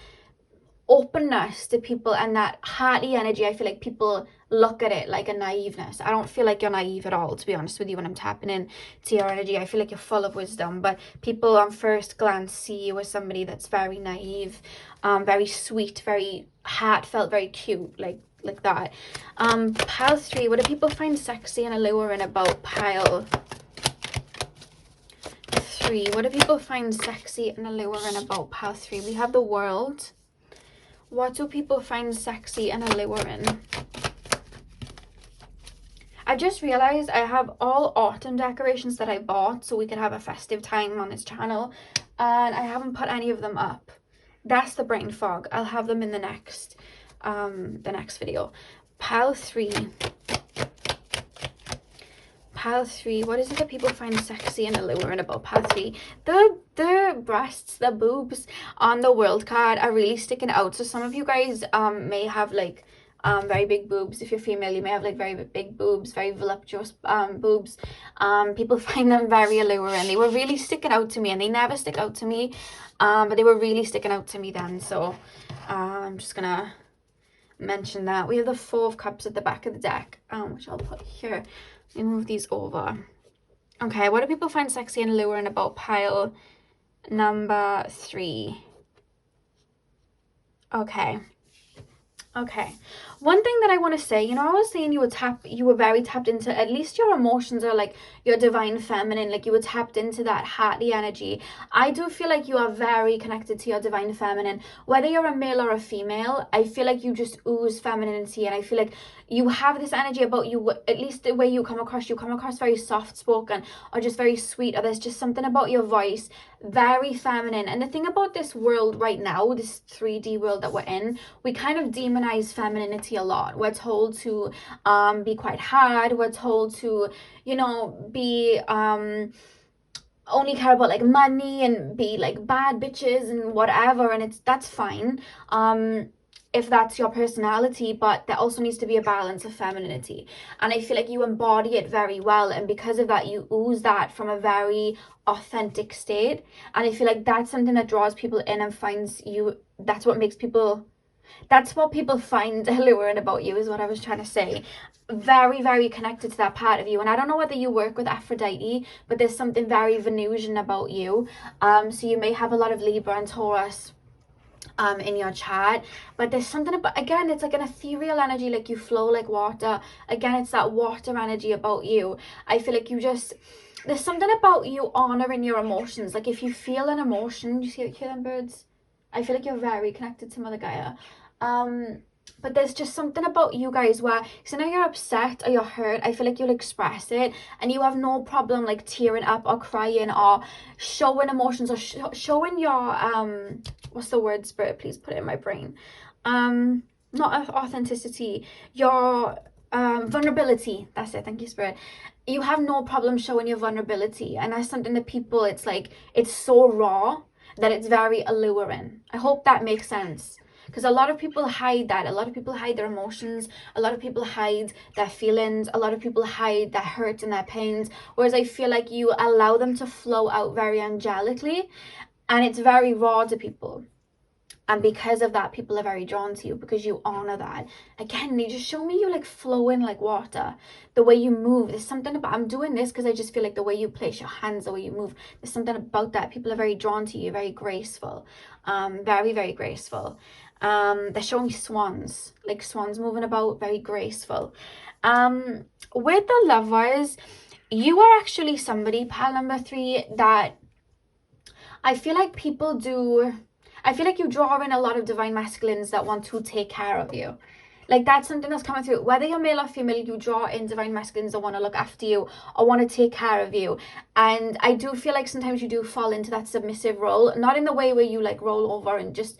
openness to people and that hearty energy, I feel like people look at it like a naiveness. I don't feel like you're naive at all, to be honest with you. When I'm tapping in to your energy, I feel like you're full of wisdom, but people on first glance see you as somebody that's very naive, very sweet, very heartfelt, very cute, like that. Pile 3, what do people find sexy and alluring about pile 3? What do people find sexy and alluring about pile 3? We have the World. What do people find sexy and alluring? I just realized I have all autumn decorations that I bought so we could have a festive time on this channel, and I haven't put any of them up. That's the brain fog. I'll have them in the next video. Pile 3. Pile 3. What is it that people find sexy and alluring about pile 3? The breasts, the boobs on the world card are really sticking out. So some of you guys may have like very big boobs. If you're female, you may have like very big boobs, very voluptuous boobs. People find them very alluring. They were really sticking out to me, and they never stick out to me, but they were really sticking out to me then. So I'm just gonna mention that. We have the 4 of Cups at the back of the deck, which I'll put here. Let me move these over. Okay, what do people find sexy and alluring about pile number 3? Okay. One thing that I want to say, you know, I was saying you were very tapped into, at least your emotions are like your divine feminine, like you were tapped into that heartly energy. I do feel like you are very connected to your divine feminine, whether you're a male or a female. I feel like you just ooze femininity, and I feel like you have this energy about you, at least the way you come across very soft spoken or just very sweet, or there's just something about your voice very feminine. And the thing about this world right now, this 3D world that we're in, we kind of demonize femininity a lot. We're told to be quite hard. We're told to, you know, be only care about like money and be like bad bitches and whatever, and that's fine if that's your personality, but there also needs to be a balance of femininity, and I feel like you embody it very well, and because of that you ooze that from a very authentic state, and I feel like that's something that draws people in and finds you. That's what people find alluring about you, is what I was trying to say. Very, very connected to that part of you. And I don't know whether you work with Aphrodite, but there's something very Venusian about you. So you may have a lot of Libra and Taurus in your chart, but there's something about, again, it's like an ethereal energy, like you flow like water. Again, it's that water energy about you. I feel like there's something about you honoring your emotions. Like if you feel an emotion, you hear them birds? I feel like you're very connected to Mother Gaia. But there's just something about you guys where, so now you're upset or you're hurt, I feel like you'll express it, and you have no problem like tearing up or crying or showing emotions or showing your what's the word, Spirit, please put it in my brain, not authenticity, your vulnerability. That's it. Thank you, Spirit. You have no problem showing your vulnerability, and that's something that people, it's like, it's so raw that it's very alluring. I hope that makes sense. Because a lot of people hide that. A lot of people hide their emotions. A lot of people hide their feelings. A lot of people hide their hurts and their pains. Whereas I feel like you allow them to flow out very angelically. And it's very raw to people. And because of that, people are very drawn to you because you honor that. Again, you just show me you like flowing like water. The way you move. There's something about, I'm doing this because I just feel like the way you place your hands, the way you move. There's something about that. People are very drawn to you. Very graceful. Very, very graceful. They're showing me swans. Like swans moving about. Very graceful. With the Lovers, you are actually somebody, pile number 3, that I feel like people do... I feel like you draw in a lot of divine masculines that want to take care of you. Like that's something that's coming through. Whether you're male or female, you draw in divine masculines that want to look after you or want to take care of you. And I do feel like sometimes you do fall into that submissive role. Not in the way where you like roll over and just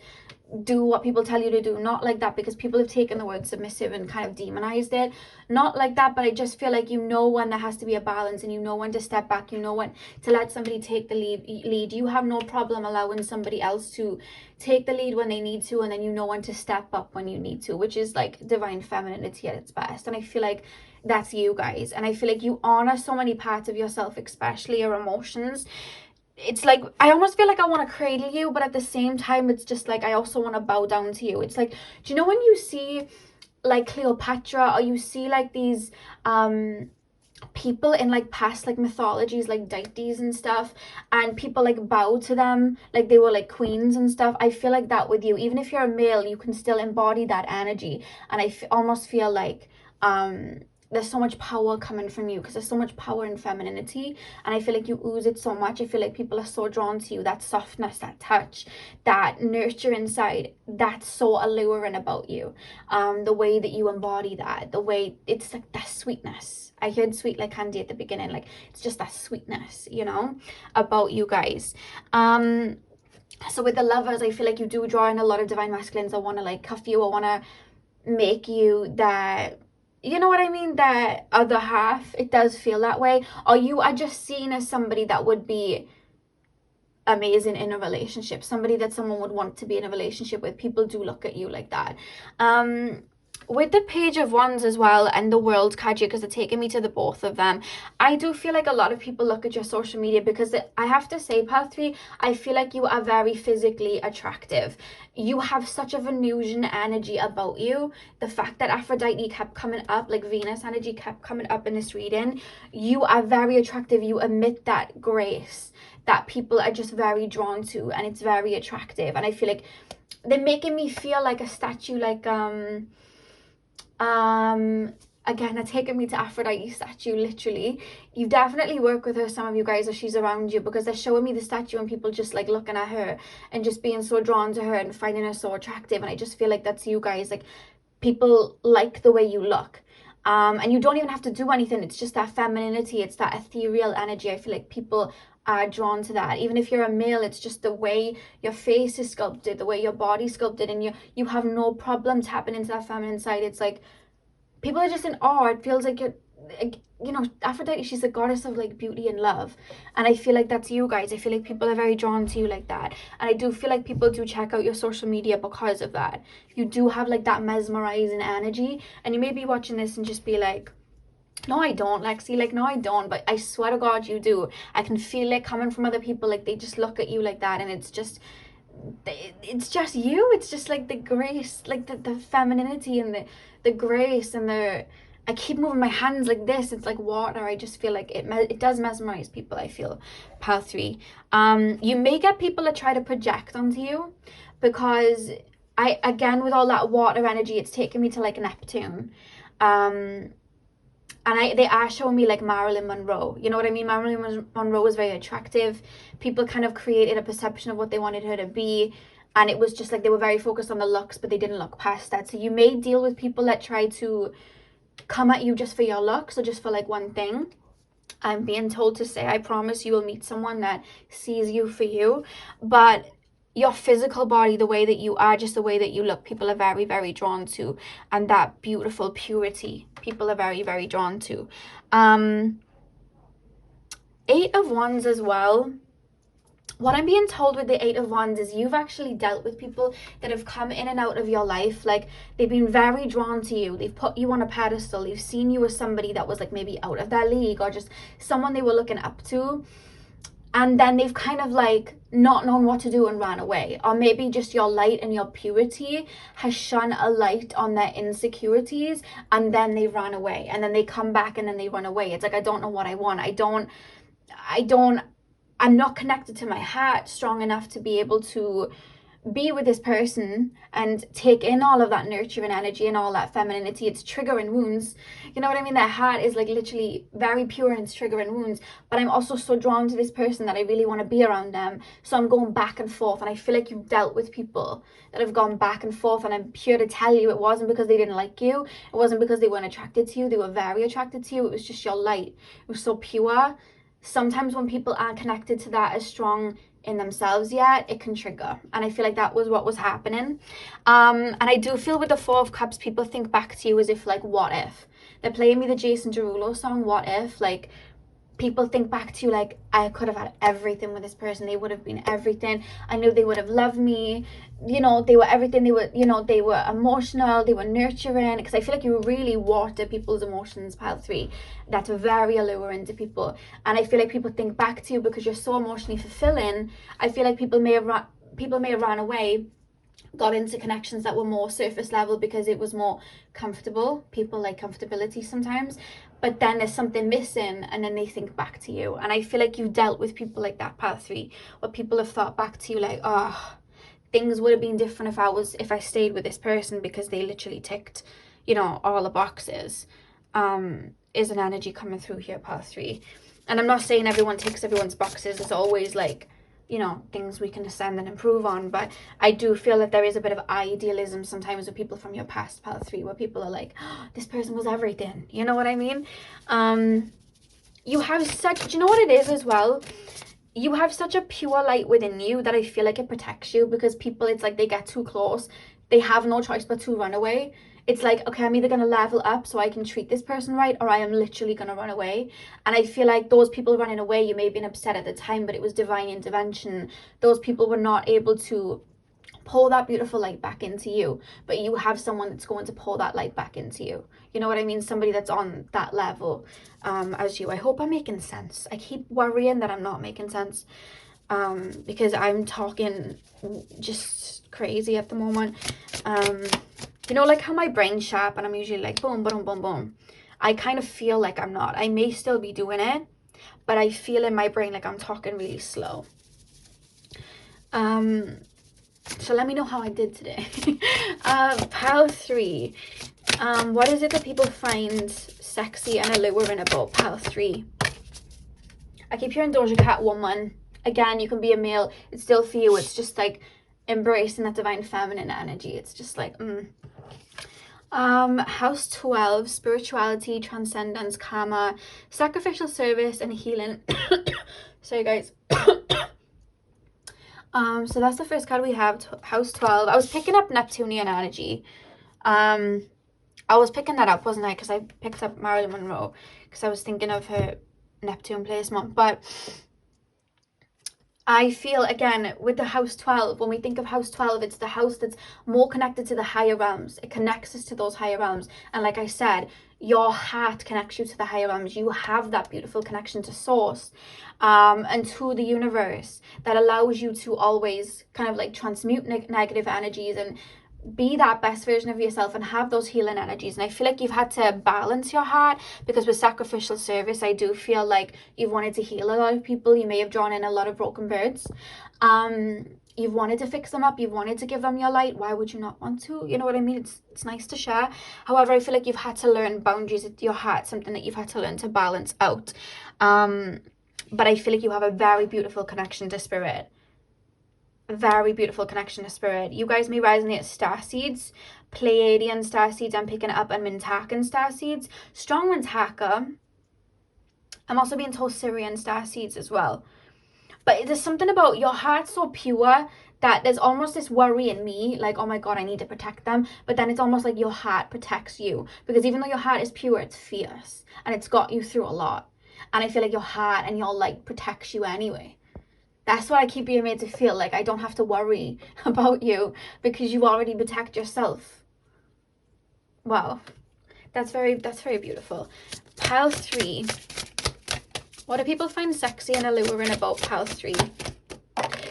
do what people tell you to do. Not like that, because people have taken the word submissive and kind of demonized it. Not like that, but I just feel like you know when there has to be a balance, and you know when to step back, you know when to let somebody take the lead. You have no problem allowing somebody else to take the lead when they need to, and then you know when to step up when you need to, which is like divine femininity at its best. And I feel like that's you guys, and I feel like you honor so many parts of yourself, especially your emotions. It's like I almost feel like I want to cradle you, but at the same time it's just like I also want to bow down to you. It's like, do you know when you see like Cleopatra, or you see like these people in like past like mythologies, like deities and stuff, and people like bow to them like they were like queens and stuff? I feel like that with you. Even if you're a male, you can still embody that energy, and I almost feel like there's so much power coming from you, because there's so much power in femininity, and I feel like you ooze it so much. I feel like people are so drawn to you. That softness, that touch, that nurture inside, that's so alluring about you. The way that you embody that, the way it's like that sweetness. I heard sweet like candy at the beginning, like it's just that sweetness, you know, about you guys. So with the Lovers, I feel like you do draw in a lot of divine masculines that want to like cuff you or want to make you that you know what I mean, the other half, it does feel that way, or you are just seen as somebody that would be amazing in a relationship, somebody that someone would want to be in a relationship with. People do look at you like that. With the Page of Wands as well and the World card here, because it's taken me to the both of them, I do feel like a lot of people look at your social media because I have to say, part 3, I feel like you are very physically attractive. You have such a Venusian energy about you. The fact that Aphrodite kept coming up, like Venus energy kept coming up in this reading, you are very attractive. You emit that grace that people are just very drawn to, and it's very attractive. And I feel like they're making me feel like a statue, like again, they're taking me to Aphrodite statue, literally. You definitely work with her, some of you guys, if she's around you, because they're showing me the statue and people just like looking at her and just being so drawn to her and finding her so attractive. And I just feel like that's you guys. Like, people like the way you look. And you don't even have to do anything. It's just that femininity, it's that ethereal energy. I feel like people are drawn to that. Even if you're a male, it's just the way your face is sculpted, the way your body's sculpted, and you have no problem tapping into that feminine side. It's like people are just in awe. It feels like you're, you know, Aphrodite, she's the goddess of like beauty and love, and I feel like that's you guys. I feel like people are very drawn to you like that, and I do feel like people do check out your social media because of that. You do have like that mesmerizing energy, and you may be watching this and just be like, no, I don't, Lexi. Like, no, I don't. But I swear to God, you do. I can feel it coming from other people. Like, they just look at you like that, and it's just you. It's just like the grace, like the femininity and the grace and the. I keep moving my hands like this. It's like water. I just feel like it does mesmerize people, I feel. Part 3. You may get people that try to project onto you, because again, with all that water energy, it's taken me to like Neptune. And they are showing me like Marilyn Monroe. You know what I mean? Marilyn Monroe was very attractive. People kind of created a perception of what they wanted her to be. And it was just like they were very focused on the looks, but they didn't look past that. So you may deal with people that try to come at you just for your looks or just for like one thing. I'm being told to say, I promise you will meet someone that sees you for you. But your physical body, the way that you are, just the way that you look, people are very, very drawn to. And that beautiful purity, people are very, very drawn to. 8 of Wands as well. What I'm being told with the 8 of Wands is you've actually dealt with people that have come in and out of your life. Like, they've been very drawn to you. They've put you on a pedestal. They've seen you as somebody that was like maybe out of their league, or just someone they were looking up to. And then they've kind of like not known what to do and ran away. Or maybe just your light and your purity has shone a light on their insecurities, and then they ran away. And then they come back and then they run away. It's like, I don't know what I want. I'm not connected to my heart strong enough to be able to be with this person and take in all of that nurturing energy and all that femininity. It's triggering wounds. You know what I mean? Their heart is like literally very pure and it's triggering wounds. But I'm also so drawn to this person that I really want to be around them. So I'm going back and forth. And I feel like you've dealt with people that have gone back and forth. And I'm here to tell you, it wasn't because they didn't like you. It wasn't because they weren't attracted to you. They were very attracted to you. It was just your light. It was so pure. Sometimes when people aren't connected to that as strong in themselves yet, it can trigger, and I feel like that was what was happening. And I do feel with the 4 of Cups, people think back to you as if like, what if? They're playing me the Jason Derulo song, What If? Like, people think back to you like, I could have had everything with this person. They would have been everything. I knew they would have loved me. You know, they were everything. They were, you know, they were emotional. They were nurturing. Because I feel like you really water people's emotions, pile 3. That's very alluring to people. And I feel like people think back to you because you're so emotionally fulfilling. I feel like people may have ran away, got into connections that were more surface level because it was more comfortable. People like comfortability sometimes, but then there's something missing and then they think back to you. And I feel like you've dealt with people like that, part 3, where people have thought back to you like, oh, things would have been different if I stayed with this person because they literally ticked, you know, all the boxes. Is an energy coming through here, part 3. And I'm not saying everyone ticks everyone's boxes. It's always like, you know, things we can ascend and improve on, but I do feel that there is a bit of idealism sometimes with people from your past, part 3, where people are like, oh, this person was everything. You know what I mean? You have such, do you know what it is as well? You have such a pure light within you that I feel like it protects you, because people, it's like they get too close, they have no choice but to run away. It's like, okay, I'm either going to level up so I can treat this person right, or I am literally going to run away. And I feel like those people running away, you may have been upset at the time, but it was divine intervention. Those people were not able to pull that beautiful light back into you, but you have someone that's going to pull that light back into you. You know what I mean? Somebody that's on that level as you. I hope I'm making sense. I keep worrying that I'm not making sense because I'm talking just crazy at the moment. You know, like how my brain's sharp and I'm usually like boom, boom, boom, boom. I kind of feel like I'm not. I may still be doing it, but I feel in my brain like I'm talking really slow. So let me know how I did today. Pile 3. What is it that people find sexy and alluring about Pile 3? I keep hearing Doja Cat woman. Again, you can be a male. It's still for you. It's just like embracing that divine feminine energy. It's just like, House 12, spirituality, transcendence, karma, sacrificial service, and healing. Sorry, guys. So that's the first card we have, House 12. I was picking up Neptunian energy. I was picking that up, wasn't I? Because I picked up Marilyn Monroe because I was thinking of her Neptune placement. But I feel, again, with the House 12, when we think of House 12, it's the house that's more connected to the higher realms. It connects us to those higher realms. And like I said, your heart connects you to the higher realms. You have that beautiful connection to source and to the universe that allows you to always kind of like transmute negative energies and be that best version of yourself and have those healing energies. And I feel like you've had to balance your heart because with sacrificial service, I do feel like you've wanted to heal a lot of people. You may have drawn in a lot of broken birds. You've wanted to fix them up. You've wanted to give them your light. Why would you not want to? You know what I mean? It's nice to share. However, I feel like you've had to learn boundaries at your heart, something that you've had to learn to balance out. But I feel like you have a very beautiful connection to spirit. Very beautiful connection to spirit. You guys may resonate as starseeds, Pleiadian starseeds. I'm picking it up, and Mintakan starseeds. Strong Mintaka. I'm also being told Syrian starseeds as well. But there's something about your heart so pure that there's almost this worry in me, like, oh my god, I need to protect them. But then it's almost like your heart protects you, because even though your heart is pure, it's fierce and it's got you through a lot. And I feel like your heart and your light protects you anyway. That's what I keep being made to feel, like I don't have to worry about you because you already protect yourself. Wow. That's very beautiful. Pile 3. What do people find sexy and alluring about Pile 3?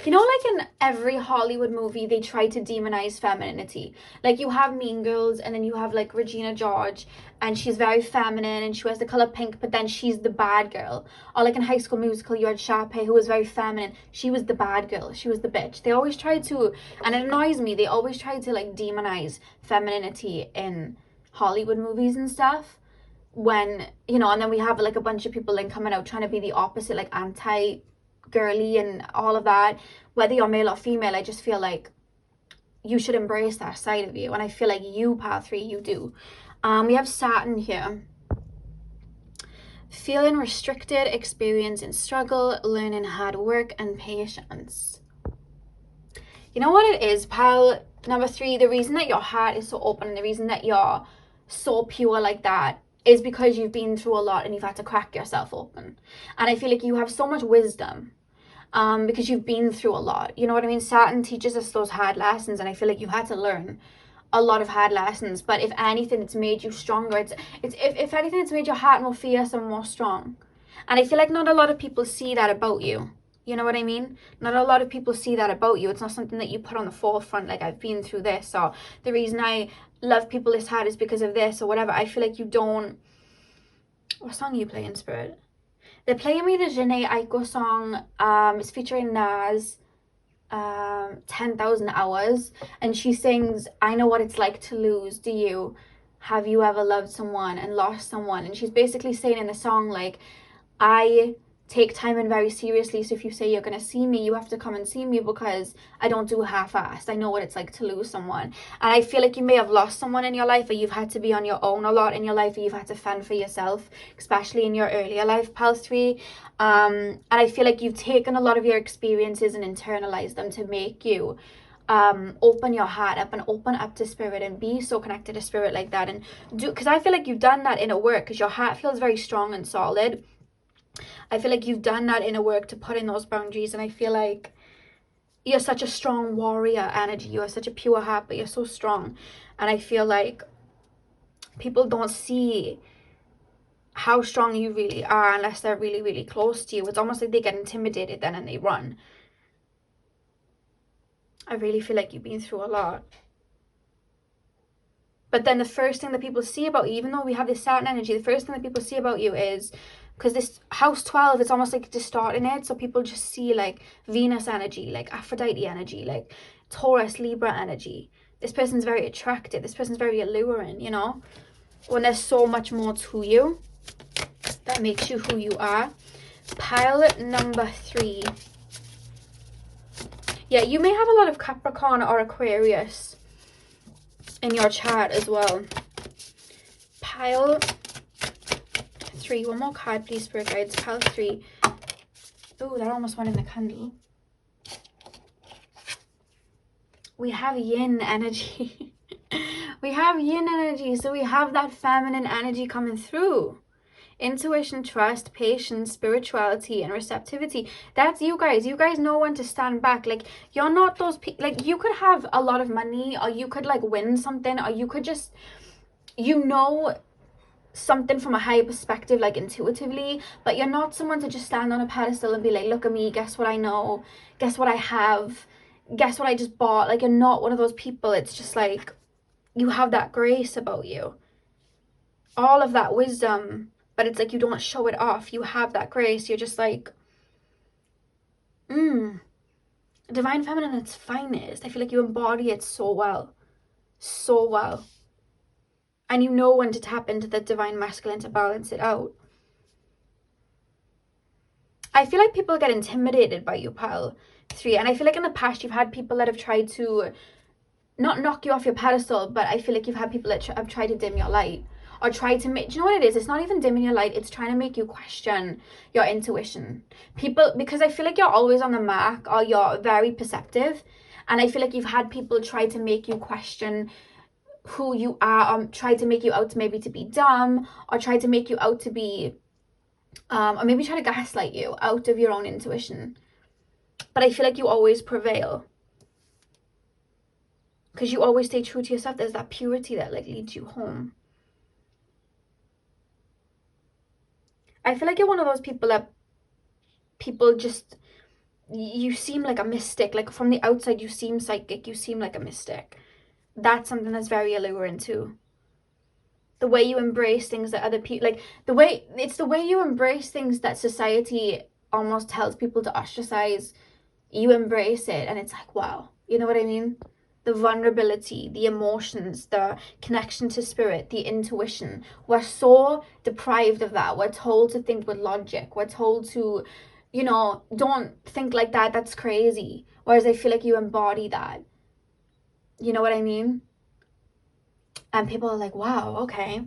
You know, like in every Hollywood movie, they try to demonize femininity. Like you have Mean Girls, and then you have like Regina George, and she's very feminine and she wears the color pink, but then she's the bad girl. Or like in High School Musical, you had CASHAPP, who was very feminine. She was the bad girl. She was the bitch. They always try to, and it annoys me, they always try to like demonize femininity in Hollywood movies and stuff. When, you know, and then we have like a bunch of people like coming out trying to be the opposite, like anti-girly and all of that. Whether you're male or female, I just feel like you should embrace that side of you. And I feel like you, Pile 3, you do. We have Saturn here. Feeling restricted, experiencing struggle, learning hard work and patience. You know what it is, Pile number 3? The reason that your heart is so open and the reason that you're so pure like that is because you've been through a lot and you've had to crack yourself open. And I feel like you have so much wisdom because you've been through a lot. You know what I mean? Saturn teaches us those hard lessons, and I feel like you've had to learn a lot of hard lessons. But if anything, it's made you stronger. If anything, it's made your heart more fierce and more strong. And I feel like not a lot of people see that about you. You know what I mean? Not a lot of people see that about you. It's not something that you put on the forefront, like I've been through this, or the reason I love people this hard is because of this, or whatever. I feel like you don't. What song are you playing, Spirit? They're playing me the Jhené Aiko song. It's featuring Nas, 10,000 Hours, and she sings, I know what it's like to lose, do you? Have you ever loved someone and lost someone? And she's basically saying in the song, like, I take time and very seriously, so if you say you're going to see me, you have to come and see me, because I don't do half-assed. I know what it's like to lose someone. And I feel like you may have lost someone in your life, or you've had to be on your own a lot in your life, or you've had to fend for yourself, especially in your earlier life, Pile 3. And I feel like you've taken a lot of your experiences and internalized them to make you open your heart up and open up to spirit and be so connected to spirit like that, and do, because I feel like you've done that inner work, because your heart feels very strong and solid. I feel like you've done that inner work to put in those boundaries, and I feel like you're such a strong warrior energy. You are such a pure heart, but you're so strong. And I feel like people don't see how strong you really are unless they're really, really close to you. It's almost like they get intimidated then and they run. I really feel like you've been through a lot. But then the first thing that people see about you, even though we have this Saturn energy, the first thing that people see about you is, because this house 12, it's almost like distorting it. So people just see like Venus energy, like Aphrodite energy, like Taurus, Libra energy. This person's very attractive. This person's very alluring, you know? When there's so much more to you that makes you who you are. Pile number 3. Yeah, you may have a lot of Capricorn or Aquarius in your chart as well. Pile 3. One more card, please, spirit guides. Pile 3. Oh, that almost went in the candle. We have yin energy. We have yin energy, so we have that feminine energy coming through. Intuition, trust, patience, spirituality, and receptivity. That's you guys. You guys know when to stand back. Like, you're not those people. Like, you could have a lot of money, or you could like win something, or you could just, you know, something from a higher perspective, like intuitively, but you're not someone to just stand on a pedestal and be like, look at me, guess what I know, guess what I have, guess what I just bought. Like, you're not one of those people. It's just like, you have that grace about you, all of that wisdom, but it's like you don't show it off. You have that grace. You're just like, divine feminine at its finest. I feel like you embody it so well, so well. And you know when to tap into the divine masculine to balance it out. I feel like people get intimidated by you, pile 3. And I feel like in the past you've had people that have tried to not knock you off your pedestal, but I feel like you've had people that have tried to dim your light, or try to make, do you know what it is? It's not even dimming your light. It's trying to make you question your intuition. People, because I feel like you're always on the mark, or you're very perceptive. And I feel like you've had people try to make you question who you are, or try to make you out to maybe to be dumb, or try to make you out to be, or maybe try to gaslight you out of your own intuition. But I feel like you always prevail, because you always stay true to yourself. There's that purity that like leads you home. I feel like you're one of those people that people just, you seem like a mystic. Like, from the outside you seem psychic, you seem like a mystic. That's something that's very alluring too. The way you embrace things that other people, like it's the way you embrace things that society almost tells people to ostracize. You embrace it and it's like, wow, you know what I mean? The vulnerability, the emotions, the connection to spirit, the intuition. We're so deprived of that. We're told to think with logic. We're told to, you know, don't think like that. That's crazy. Whereas I feel like you embody that. You know what I mean? And people are like, wow, okay.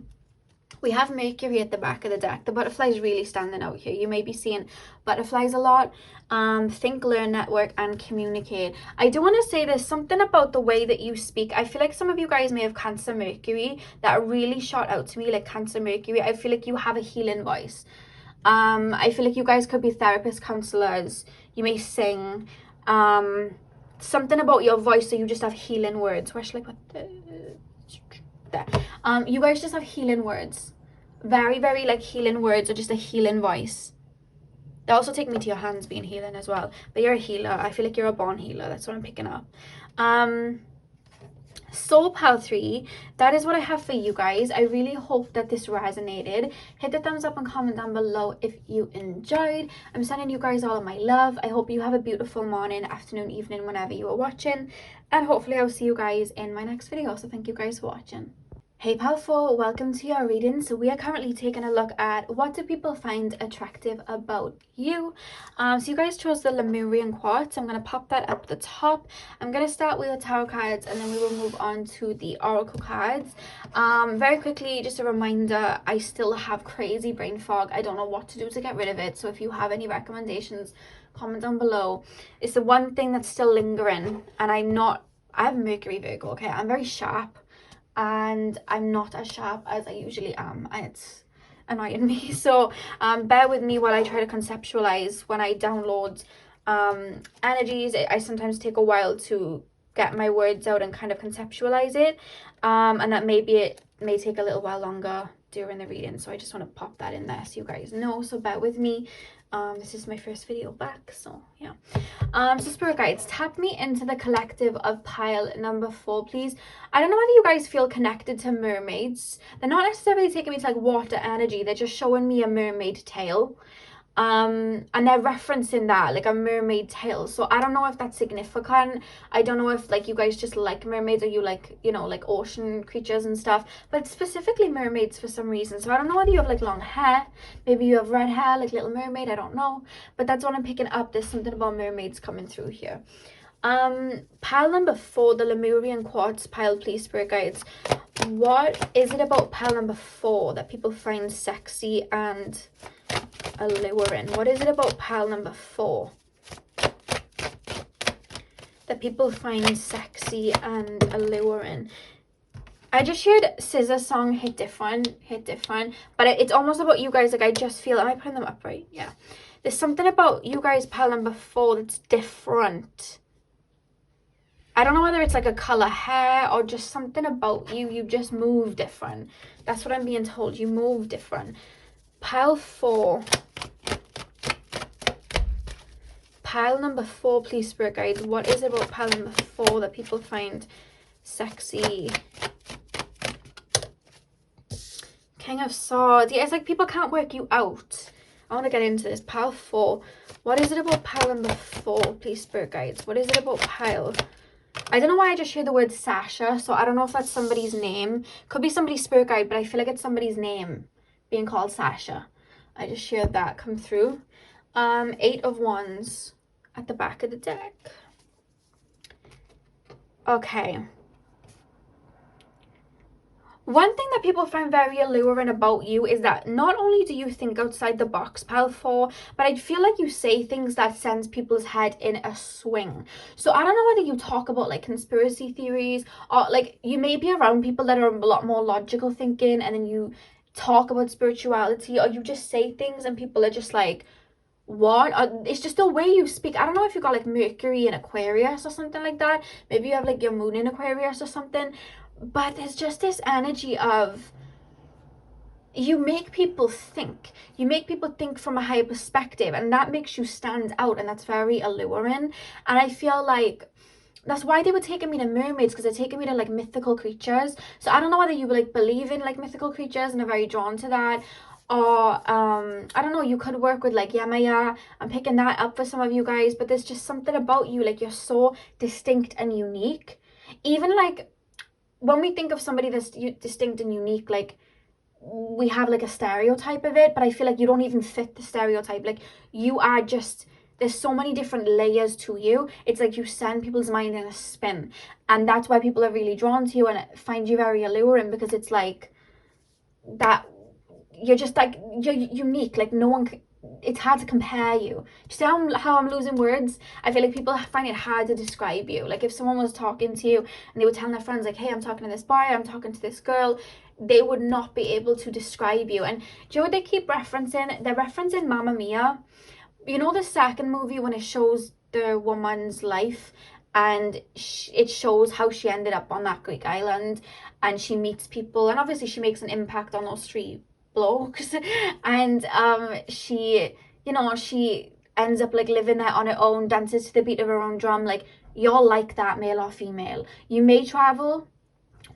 We have Mercury at the back of the deck. The butterflies really standing out here. You may be seeing butterflies a lot. Think, learn, network, and communicate. I do want to say there's something about the way that you speak. I feel like some of you guys may have Cancer Mercury that really shot out to me, like Cancer Mercury. I feel like you have a healing voice. I feel like you guys could be therapists, counselors. You may sing. Something about your voice, so you just have healing words. Where should I put the... there. You guys just have healing words. Very, very like healing words, or just a healing voice. They also take me to your hands being healing as well. But you're a healer. I feel like you're a born healer. That's what I'm picking up. Soul Pal 3, that is what I have for you guys. I really hope that this resonated. Hit the thumbs up and comment down below if you enjoyed. I'm sending you guys all of my love. I hope you have a beautiful morning, afternoon, evening, whenever you are watching. And hopefully I'll see you guys in my next video. So thank you guys for watching. Hey Pal 4, welcome to your reading. So we are currently taking a look at what do people find attractive about you. So you guys chose the Lemurian quartz. I'm going to pop that up the top. I'm going to start with the tarot cards and then we will move on to the oracle cards. Very quickly, just a reminder, I still have crazy brain fog. I don't know what to do to get rid of it. So if you have any recommendations, comment down below. It's the one thing that's still lingering and I'm not I have Mercury Virgo, okay? I'm very sharp, and I'm not as sharp as I usually am, and it's annoying me. So bear with me while I try to conceptualize when I download energies. I sometimes take a while to get my words out and kind of conceptualize it, and that maybe it may take a little while longer during the reading, so I just want to pop that in there so you guys know. So bear with me. This is my first video back, so yeah. So spirit guides, tap me into the collective of pile number 4, please. I don't know whether you guys feel connected to mermaids. They're not necessarily taking me to like water energy, they're just showing me a mermaid tail. And they're referencing that, like a mermaid tail. So I don't know if that's significant. I don't know if like you guys just like mermaids, or you like, you know, like ocean creatures and stuff, but specifically mermaids for some reason. So I don't know whether you have like long hair, maybe you have red hair like Little Mermaid, I don't know, but that's what I'm picking up. There's something about mermaids coming through here. Pile number 4, the Lemurian quartz pile, please, spirit guides. What is it about pile number 4 that people find sexy and alluring? What is it about pile number 4 that people find sexy and alluring? I just heard Scissor Song hit different, but it's almost about you guys. Like I just feel, am I putting them up right? Yeah, there's something about you guys pile number 4 that's different. I don't know whether it's like a color hair or just something about you just move different. That's what I'm being told, you move different. Pile 4, pile number 4, please, spirit guides. What is it about pile number 4 that people find sexy? King of Swords. Yeah, it's like people can't work you out. I want to get into this. Pile 4. What is it about pile number 4, please, spirit guides? What is it about pile? I don't know why I just hear the word Sasha, so I don't know if that's somebody's name. Could be somebody's spirit guide, but I feel like it's somebody's name being called Sasha. I just heard that come through. 8 of Wands at the back of the deck. Okay. One thing that people find very alluring about you is that not only do you think outside the box, pile 4, but I feel like you say things that sends people's head in a swing. So I don't know whether you talk about like conspiracy theories, or like you may be around people that are a lot more logical thinking, and then you talk about spirituality, or you just say things and people are just like, what? It's just the way you speak. I don't know if you got like Mercury in Aquarius or something like that. Maybe you have like your moon in Aquarius or something. But there's just this energy of you make people think. You make people think from a higher perspective, and that makes you stand out, and that's very alluring. And I feel like that's why they were taking me to mermaids, because they're taking me to like mythical creatures. So I don't know whether you like believe in like mythical creatures and are very drawn to that, or I don't know, you could work with like Yamaya. I'm picking that up for some of you guys, but there's just something about you, like you're so distinct and unique. Even like when we think of somebody that's distinct and unique, like we have like a stereotype of it, but I feel like you don't even fit the stereotype. Like you are just, there's so many different layers to you. It's like you send people's mind in a spin, and that's why people are really drawn to you and find you very alluring, because it's like that you're just like, you're unique. Like no one, it's hard to compare you. You see how I'm losing words? I feel like people find it hard to describe you. Like if someone was talking to you and they were telling their friends like, hey, I'm talking to this boy, I'm talking to this girl, they would not be able to describe you. And do you know what they keep referencing? They're referencing Mamma Mia. You know the second movie when it shows the woman's life, and it shows how she ended up on that Greek island, and she meets people, and obviously she makes an impact on those 3 blokes, and she, you know, she ends up like living there on her own, dances to the beat of her own drum. Like you're like that, male or female. You may travel,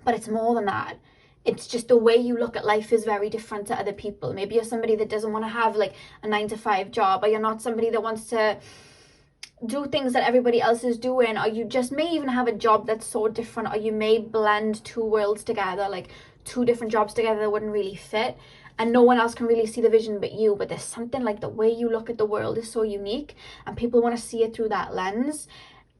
but it's more than that. It's just the way you look at life is very different to other people. Maybe you're somebody that doesn't want to have like a 9-to-5 job, or you're not somebody that wants to do things that everybody else is doing, or you just may even have a job that's so different, or you may blend 2 worlds together, like 2 different jobs together that wouldn't really fit, and no one else can really see the vision but you. But there's something like the way you look at the world is so unique, and people want to see it through that lens,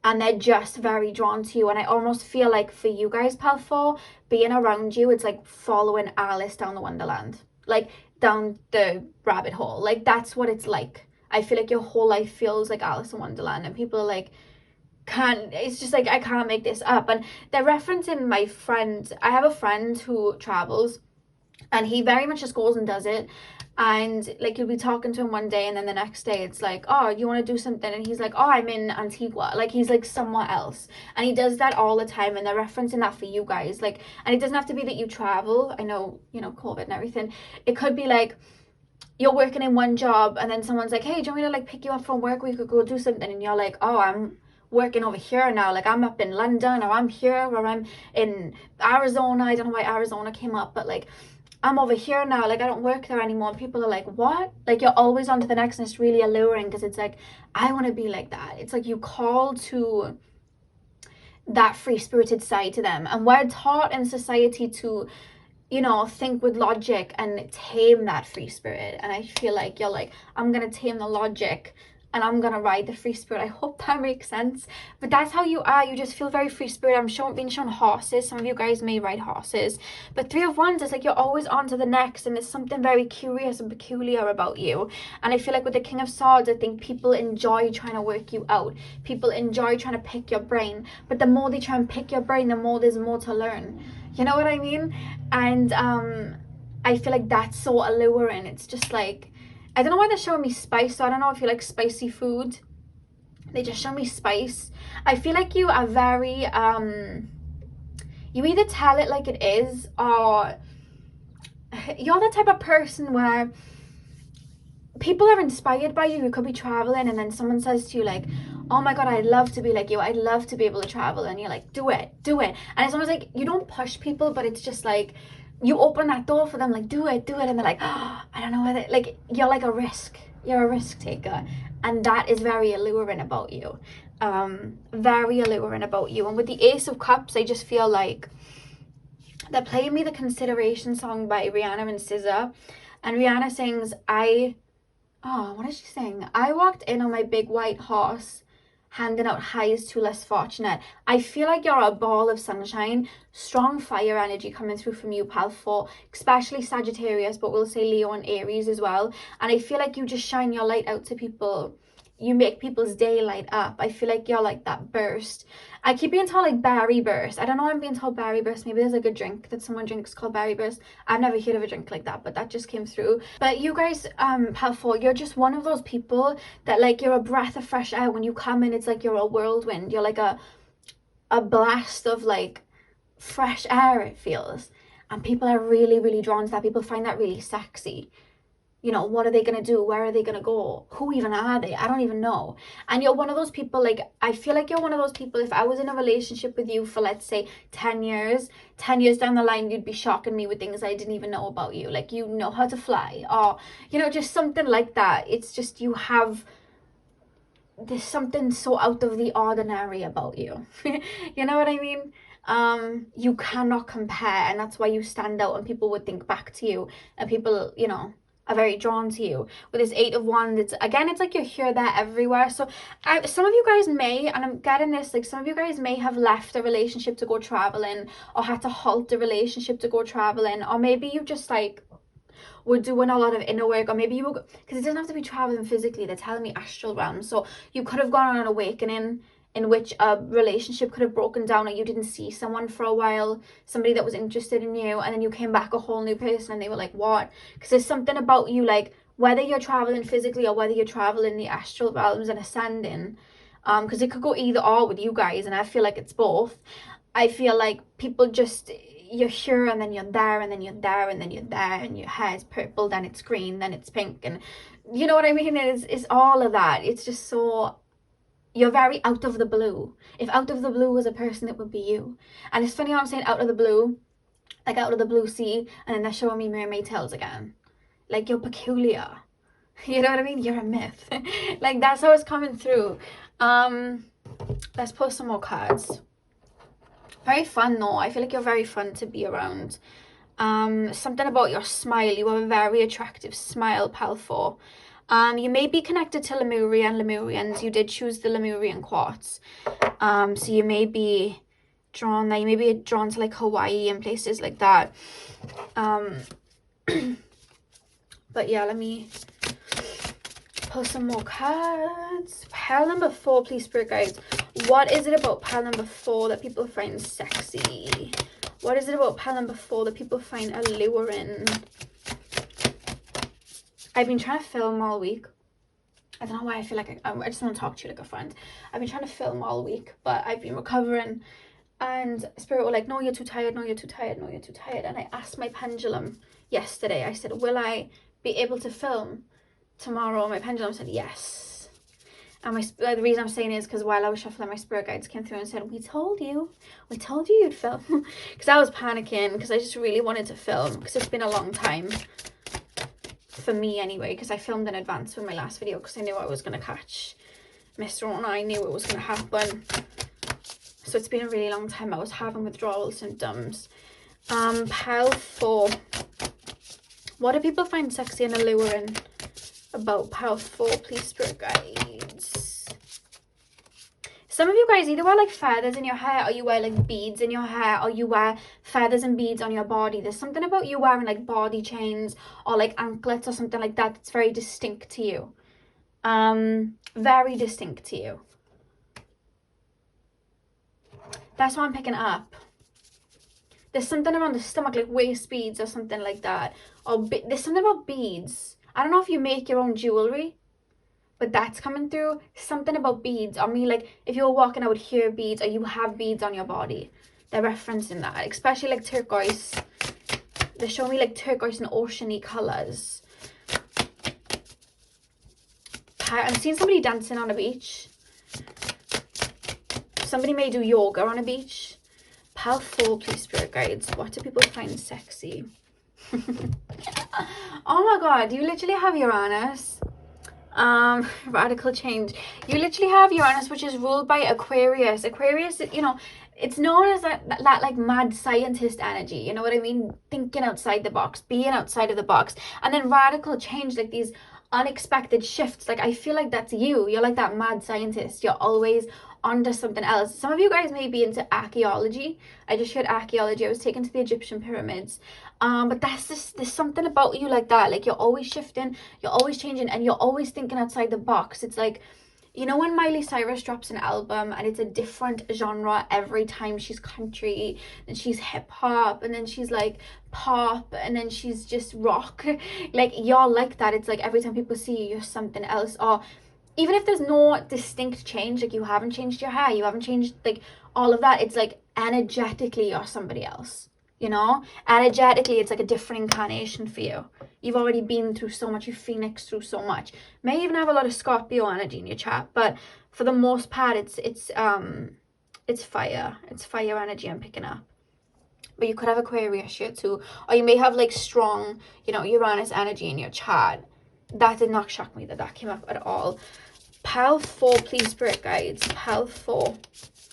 and they're just very drawn to you. And I almost feel like for you guys, pal 4, being around you, it's like following Alice down the Wonderland, like down the rabbit hole. Like that's what it's like. I feel like your whole life feels like Alice in Wonderland, and people are like it's just like, I can't make this up. And they're referencing my friend. I have a friend who travels, and he very much just goes and does it. And like, you'll be talking to him one day, and then the next day it's like, oh, you want to do something? And he's like, oh, I'm in Antigua. Like, he's like somewhere else. And he does that all the time, and they're referencing that for you guys. Like, and it doesn't have to be that you travel. I know, you know, COVID and everything. It could be like, you're working in one job, and then someone's like, hey, do you want me to like pick you up from work? We could go do something. And you're like, oh, I'm working over here now. Like, I'm up in London, or I'm here, or I'm in Arizona. I don't know why Arizona came up, but like, I'm over here now. Like, I don't work there anymore. And people are like, what? Like, you're always on to the next, and it's really alluring, because it's like, I want to be like that. It's like you call to that free-spirited side to them. And we're taught in society to, you know, think with logic and tame that free spirit. And I feel like you're like, I'm gonna tame the logic and I'm gonna ride the free spirit. I hope that makes sense. But that's how you are. You just feel very free spirit. I'm being shown horses. Some of you guys may ride horses. But Three of Wands is like, you're always on to the next, and there's something very curious and peculiar about you. And I feel like with the King of Swords, I think people enjoy trying to work you out. People enjoy trying to pick your brain. But the more they try and pick your brain, the more there's more to learn. You know what I mean? And I feel like that's so alluring. It's just like, I don't know why they're showing me spice, so I don't know if you like spicy food. They just show me spice. I feel like you are very, you either tell it like it is, or you're the type of person where people are inspired by you. You could be traveling, and then someone says to you like, oh my god, I'd love to be like you. I'd love to be able to travel. And you're like, do it. And it's almost like, you don't push people, but it's just like, you open that door for them, like, do it. And they're like, oh, I don't know whether, like, you're like a risk. You're a risk taker. And that is very alluring about you. Very alluring about you. And with the Ace of Cups, I just feel like they're playing me the Consideration song by Rihanna and SZA. And Rihanna sings, what is she saying? I walked in on my big white horse, handing out highs to less fortunate. I feel like you're a ball of sunshine, strong fire energy coming through from you, pal, for especially Sagittarius, but we'll say Leo and Aries as well. And I feel like you just shine your light out to people. You make people's day light up. I feel like you're like that burst. I keep being told like berry burst. I don't know why I'm being told berry burst. Maybe there's like a drink that someone drinks called berry burst. I've never heard of a drink like that, but that just came through. But you guys, pal 4, you're just one of those people that like, you're a breath of fresh air. When you come in, it's like you're a whirlwind. You're like a blast of like fresh air, it feels. And people are really, really drawn to that. People find that really sexy. You know, what are they going to do? Where are they going to go? Who even are they? I don't even know. And you're one of those people, like, I feel like you're one of those people, if I was in a relationship with you for, let's say, 10 years down the line, you'd be shocking me with things I didn't even know about you. Like, you know how to fly, or, you know, just something like that. It's just, there's something so out of the ordinary about you. You know what I mean? You cannot compare, and that's why you stand out, and people would think back to you, and people, you know, are very drawn to you. With this 8 of Wands, it's like you're here, there, everywhere. So some of you guys may, and I'm getting this, like, some of you guys may have left a relationship to go traveling, or had to halt a relationship to go traveling, or maybe you just like were doing a lot of inner work, or maybe you were, because it doesn't have to be traveling physically, they're telling me astral realms. So you could have gone on an awakening in which a relationship could have broken down, or you didn't see someone for a while, somebody that was interested in you, and then you came back a whole new person, and they were like, what? Because there's something about you, like, whether you're traveling physically or whether you're traveling the astral realms and ascending, because it could go either or with you guys, and I feel like it's both. I feel like people just, you're here, and then you're there, and then you're there, and then you're there, and your hair is purple, then it's green, then it's pink, and you know what I mean? It's all of that. It's just so, you're very out of the blue. If out of the blue was a person, it would be you. And it's funny how I'm saying out of the blue, like out of the blue sea, and then they're showing me mermaid tails again. Like, you're peculiar. You know what I mean? You're a myth. Like, that's how it's coming through. Let's pull some more cards. Very fun though. I feel like you're very fun to be around. Something about your smile. You have a very attractive smile, pal 4. You may be connected to Lemurians. You did choose the Lemurian quartz. So you may be drawn there. You may be drawn to like Hawaii and places like that. But yeah, let me pull some more cards. Pile number 4, please, spirit guides. What is it about pile number 4 that people find sexy? What is it about pile number 4 that people find alluring? I've been trying to film all week. I don't know why I feel like I just want to talk to you like a friend. I've been trying to film all week, but I've been recovering. And Spirit were like, no, you're too tired. No, you're too tired. No, you're too tired. And I asked my pendulum yesterday. I said, will I be able to film tomorrow? My pendulum said yes. And the reason I'm saying is because while I was shuffling, my spirit guides came through and said, we told you you'd film. Because I was panicking because I just really wanted to film because it's been a long time for me anyway, because I filmed in advance for my last video because I knew I was going to catch Mr. Rona. I knew it was going to happen. So it's been a really long time. I was having withdrawal symptoms. Pile 4. What do people find sexy and alluring about pile 4, please, spirit guides? Some of you guys either wear like feathers in your hair, or you wear like beads in your hair, or you wear feathers and beads on your body. There's something about you wearing like body chains or like anklets or something like that that's very distinct to you. Very distinct to you. That's what I'm picking up. There's something around the stomach, like waist beads or something like that. Or there's something about beads. I don't know if you make your own jewelry, but that's coming through. Something about beads. Or me, like, if you were walking, I would hear beads, or you have beads on your body. They're referencing that, especially like turquoise. They show me like turquoise and oceany colours. I'm seeing somebody dancing on a beach. Somebody may do yoga on a beach. Pile 4, please, spirit guides. What do people find sexy? Oh my god, you literally have Uranus. Radical change. You literally have Uranus, which is ruled by Aquarius. Aquarius, you know, it's known as that like mad scientist energy. You know what I mean? Thinking outside the box, being outside of the box. And then radical change, like these unexpected shifts. Like, I feel like that's you. You're like that mad scientist. You're always onto something else. Some of you guys may be into archaeology. I just heard archaeology. I was taken to the Egyptian pyramids. But there's something about you like that. Like, you're always shifting, you're always changing, and you're always thinking outside the box. It's like, you know, when Miley Cyrus drops an album and it's a different genre every time. She's country, and she's hip hop, and then she's like pop, and then she's just rock. Like, you're like that. It's like every time people see you, you're something else. Or even if there's no distinct change, like you haven't changed your hair, you haven't changed like all of that, it's like energetically you're somebody else, you know? Energetically, it's like a different incarnation for you. You've already been through so much, you phoenixed through so much. May even have a lot of Scorpio energy in your chart, but for the most part, it's fire. It's fire energy I'm picking up. But you could have Aquarius here too, or you may have like strong, you know, Uranus energy in your chart. That did not shock me that came up at all. Pile 4, please, spirit guides. Pile 4.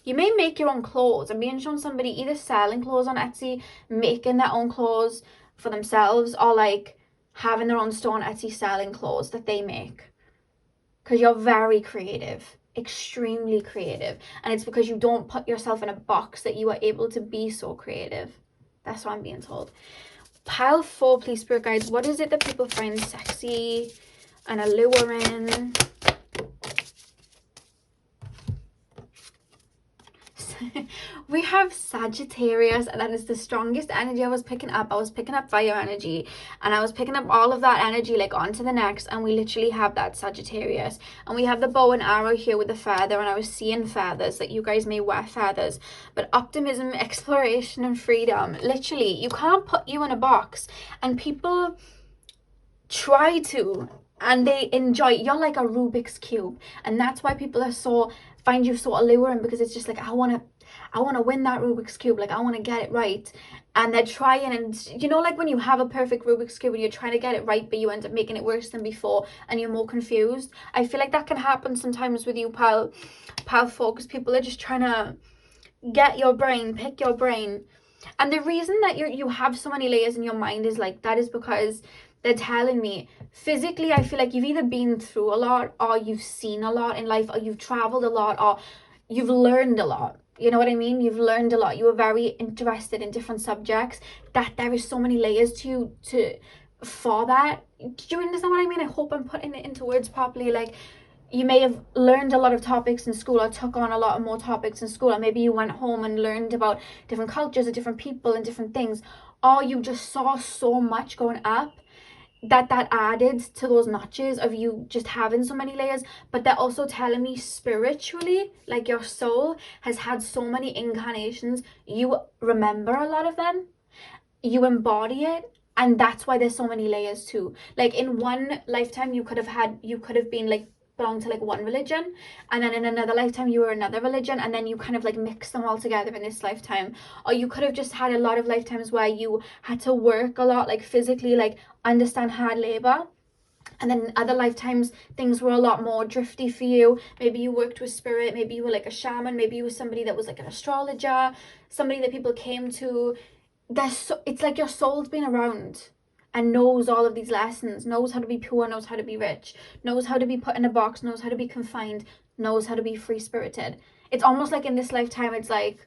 You may make your own clothes. I'm being shown somebody either selling clothes on Etsy, making their own clothes for themselves, or like having their own store on Etsy selling clothes that they make. Because you're very creative, extremely creative. And it's because you don't put yourself in a box that you are able to be so creative. That's what I'm being told. Pile 4, please, spirit guides. What is it that people find sexy and alluring? We have Sagittarius, and that is the strongest energy I was picking up. I was picking up fire energy, and I was picking up all of that energy like onto the next, and we literally have that Sagittarius. And we have the bow and arrow here with the feather, and I was seeing feathers, that you guys may wear feathers. But optimism, exploration, and freedom. Literally, you can't put you in a box, and people try to, and they enjoy. You're like a Rubik's Cube, and that's why people are find you so alluring, because it's just like, I want to win that Rubik's Cube, like I want to get it right. And they're trying, and you know, like when you have a perfect Rubik's Cube and you're trying to get it right, but you end up making it worse than before and you're more confused. I feel like that can happen sometimes with you, pile 4, because people are just trying to get your brain, pick your brain. And the reason that you have so many layers in your mind is like that is because they're telling me physically, I feel like you've either been through a lot, or you've seen a lot in life, or you've traveled a lot, or you've learned a lot. You know what I mean? You've learned a lot. You were very interested in different subjects, that there is so many layers to you for that. Do you understand what I mean? I hope I'm putting it into words properly. Like, you may have learned a lot of topics in school, or took on a lot more topics in school, or maybe you went home and learned about different cultures and different people and different things, or you just saw so much going up that added to those notches of you just having so many layers. But they're also telling me spiritually, like your soul has had so many incarnations, you remember a lot of them, you embody it, and that's why there's so many layers too. Like in one lifetime you could have been like belong to like one religion, and then in another lifetime you were another religion, and then you kind of like mix them all together in this lifetime. Or you could have just had a lot of lifetimes where you had to work a lot, like physically, like understand hard labor, and then in other lifetimes things were a lot more drifty for you. Maybe you worked with spirit, maybe you were like a shaman, maybe you were somebody that was like an astrologer, somebody that people came to. It's like your soul's been around and knows all of these lessons, knows how to be poor, knows how to be rich, knows how to be put in a box, knows how to be confined, knows how to be free spirited. It's almost like in this lifetime it's like,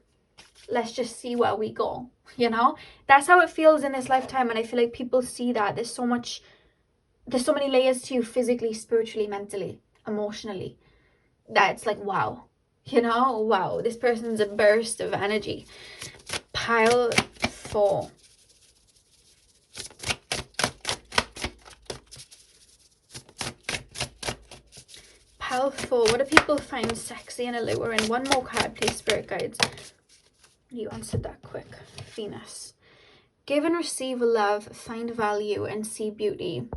let's just see where we go, you know? That's how it feels in this lifetime. And I feel like people see that there's so many layers to you, physically, spiritually, mentally, emotionally, that it's like, wow, you know, wow, this person's a burst of energy. Pile 4. Pile 4. What do people find sexy and alluring? One more card, please, spirit guides. You answered that quick. Venus. Give and receive love, find value, and see beauty.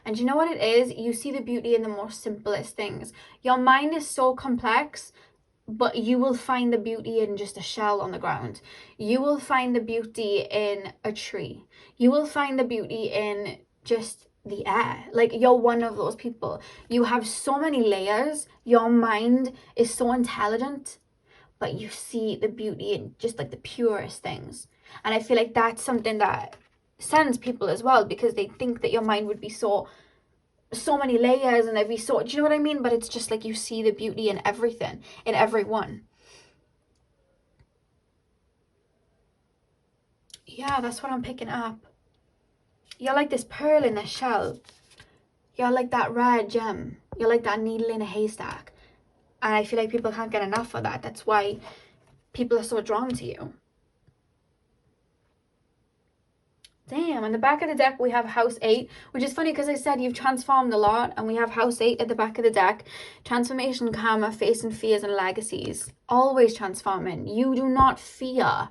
And you know what it is? You see the beauty in the most simplest things. Your mind is so complex, but you will find the beauty in just a shell on the ground. You will find the beauty in a tree. You will find the beauty in just the air. Like, you're one of those people. You have so many layers. Your mind is so intelligent, but you see the beauty in just like the purest things. And I feel like that's something that sends people as well, because they think that your mind would be so many layers and every sort, do you know what I mean? But it's just like you see the beauty in everything, in everyone. Yeah, that's what I'm picking up. You're like this pearl in a shell. You're like that rare gem. You're like that needle in a haystack. And I feel like people can't get enough of that. That's why people are so drawn to you. Damn, on the back of the deck we have house 8, which is funny because I said you've transformed a lot, and we have house 8 at the back of the deck. Transformation, karma, facing fears and legacies. Always transforming. You do not fear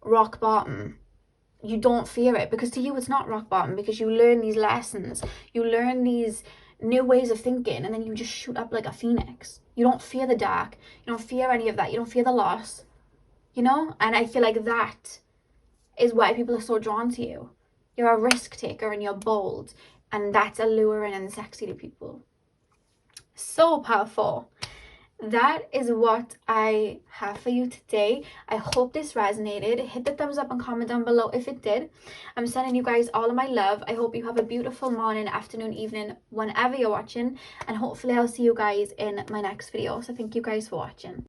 rock bottom. You don't fear it, because to you it's not rock bottom, because you learn these lessons. You learn these new ways of thinking, and then you just shoot up like a phoenix. You don't fear the dark. You don't fear any of that. You don't fear the loss. You know? And I feel like that is why people are so drawn to you. You're a risk taker and you're bold, and that's alluring and sexy to people. So powerful. That is what I have for you today. I hope this resonated. Hit the thumbs up and comment down below if it did. I'm sending you guys all of my love. I hope you have a beautiful morning, afternoon, evening, whenever you're watching, and hopefully I'll see you guys in my next video. So thank you guys for watching.